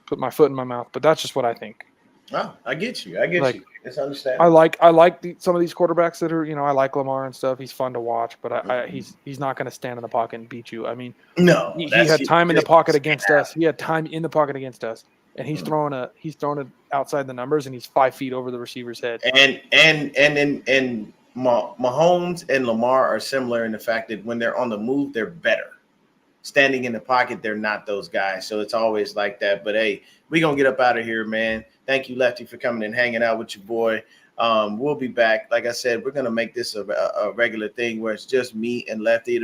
Speaker 2: put my foot in my mouth, but that's just what I think.
Speaker 1: Oh, I get you. I get
Speaker 2: Like,
Speaker 1: you. It's understandable.
Speaker 2: I like some of these quarterbacks that are, I like Lamar and stuff. He's fun to watch, but he's not going to stand in the pocket and beat you. I mean,
Speaker 1: No,
Speaker 2: he had time in the pocket against us. He had time in the pocket against us, and he's throwing it outside the numbers, and he's 5 feet over the receiver's head.
Speaker 1: And Mahomes and Lamar are similar in the fact that when they're on the move, they're better. Standing in the pocket, they're not those guys. So it's always like that. But hey, we're gonna get up out of here, man. Thank you, Lefty, for coming and hanging out with your boy. We'll be back. Like I said, we're gonna make this a regular thing where it's just me and Lefty.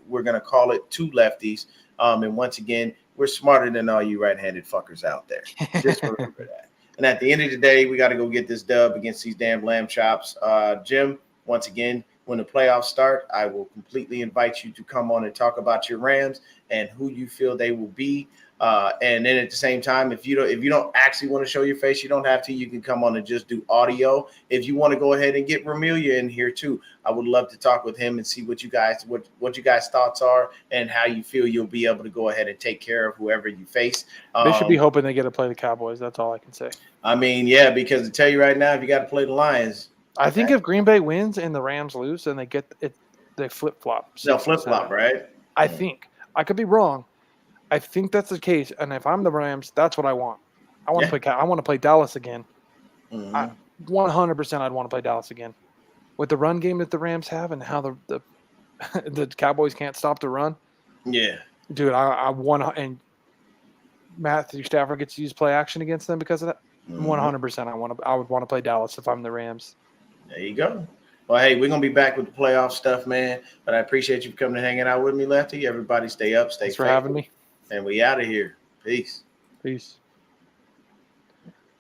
Speaker 1: We're gonna call it Two Lefties. And once again, we're smarter than all you right-handed fuckers out there. Just remember that. And at the end of the day, we got to go get this dub against these damn lamb chops. Jim, once again, when the playoffs start, I will completely invite you to come on and talk about your Rams and who you feel they will be. And then at the same time, if you don't actually want to show your face, you don't have to. You can come on and just do audio. If you want to go ahead and get Ramelia in here too, I would love to talk with him and see what you guys thoughts are and how you feel you'll be able to go ahead and take care of whoever you face.
Speaker 2: They should be hoping they get to play the Cowboys. That's all I can say.
Speaker 1: I mean, yeah, because to tell you right now, if you got to play the Lions,
Speaker 2: I think if Green Bay wins and the Rams lose, then they get it. They flip flop.
Speaker 1: They'll flip flop, right?
Speaker 2: I think. I could be wrong. I think that's the case, and if I'm the Rams, that's what I want. I want to play. I want to play Dallas again. 100%, I'd want to play Dallas again. With the run game that the Rams have, and how the the Cowboys can't stop the run.
Speaker 1: Yeah,
Speaker 2: dude, I want and Matthew Stafford gets to use play action against them because of that. 100%, I would want to play Dallas if I'm the Rams.
Speaker 1: There you go. Well, hey, we're going to be back with the playoff stuff, man. But I appreciate you coming and hanging out with me, Lefty. Everybody stay up, stay safe.
Speaker 2: Thanks for having me.
Speaker 1: And we out of here. Peace.
Speaker 2: Peace.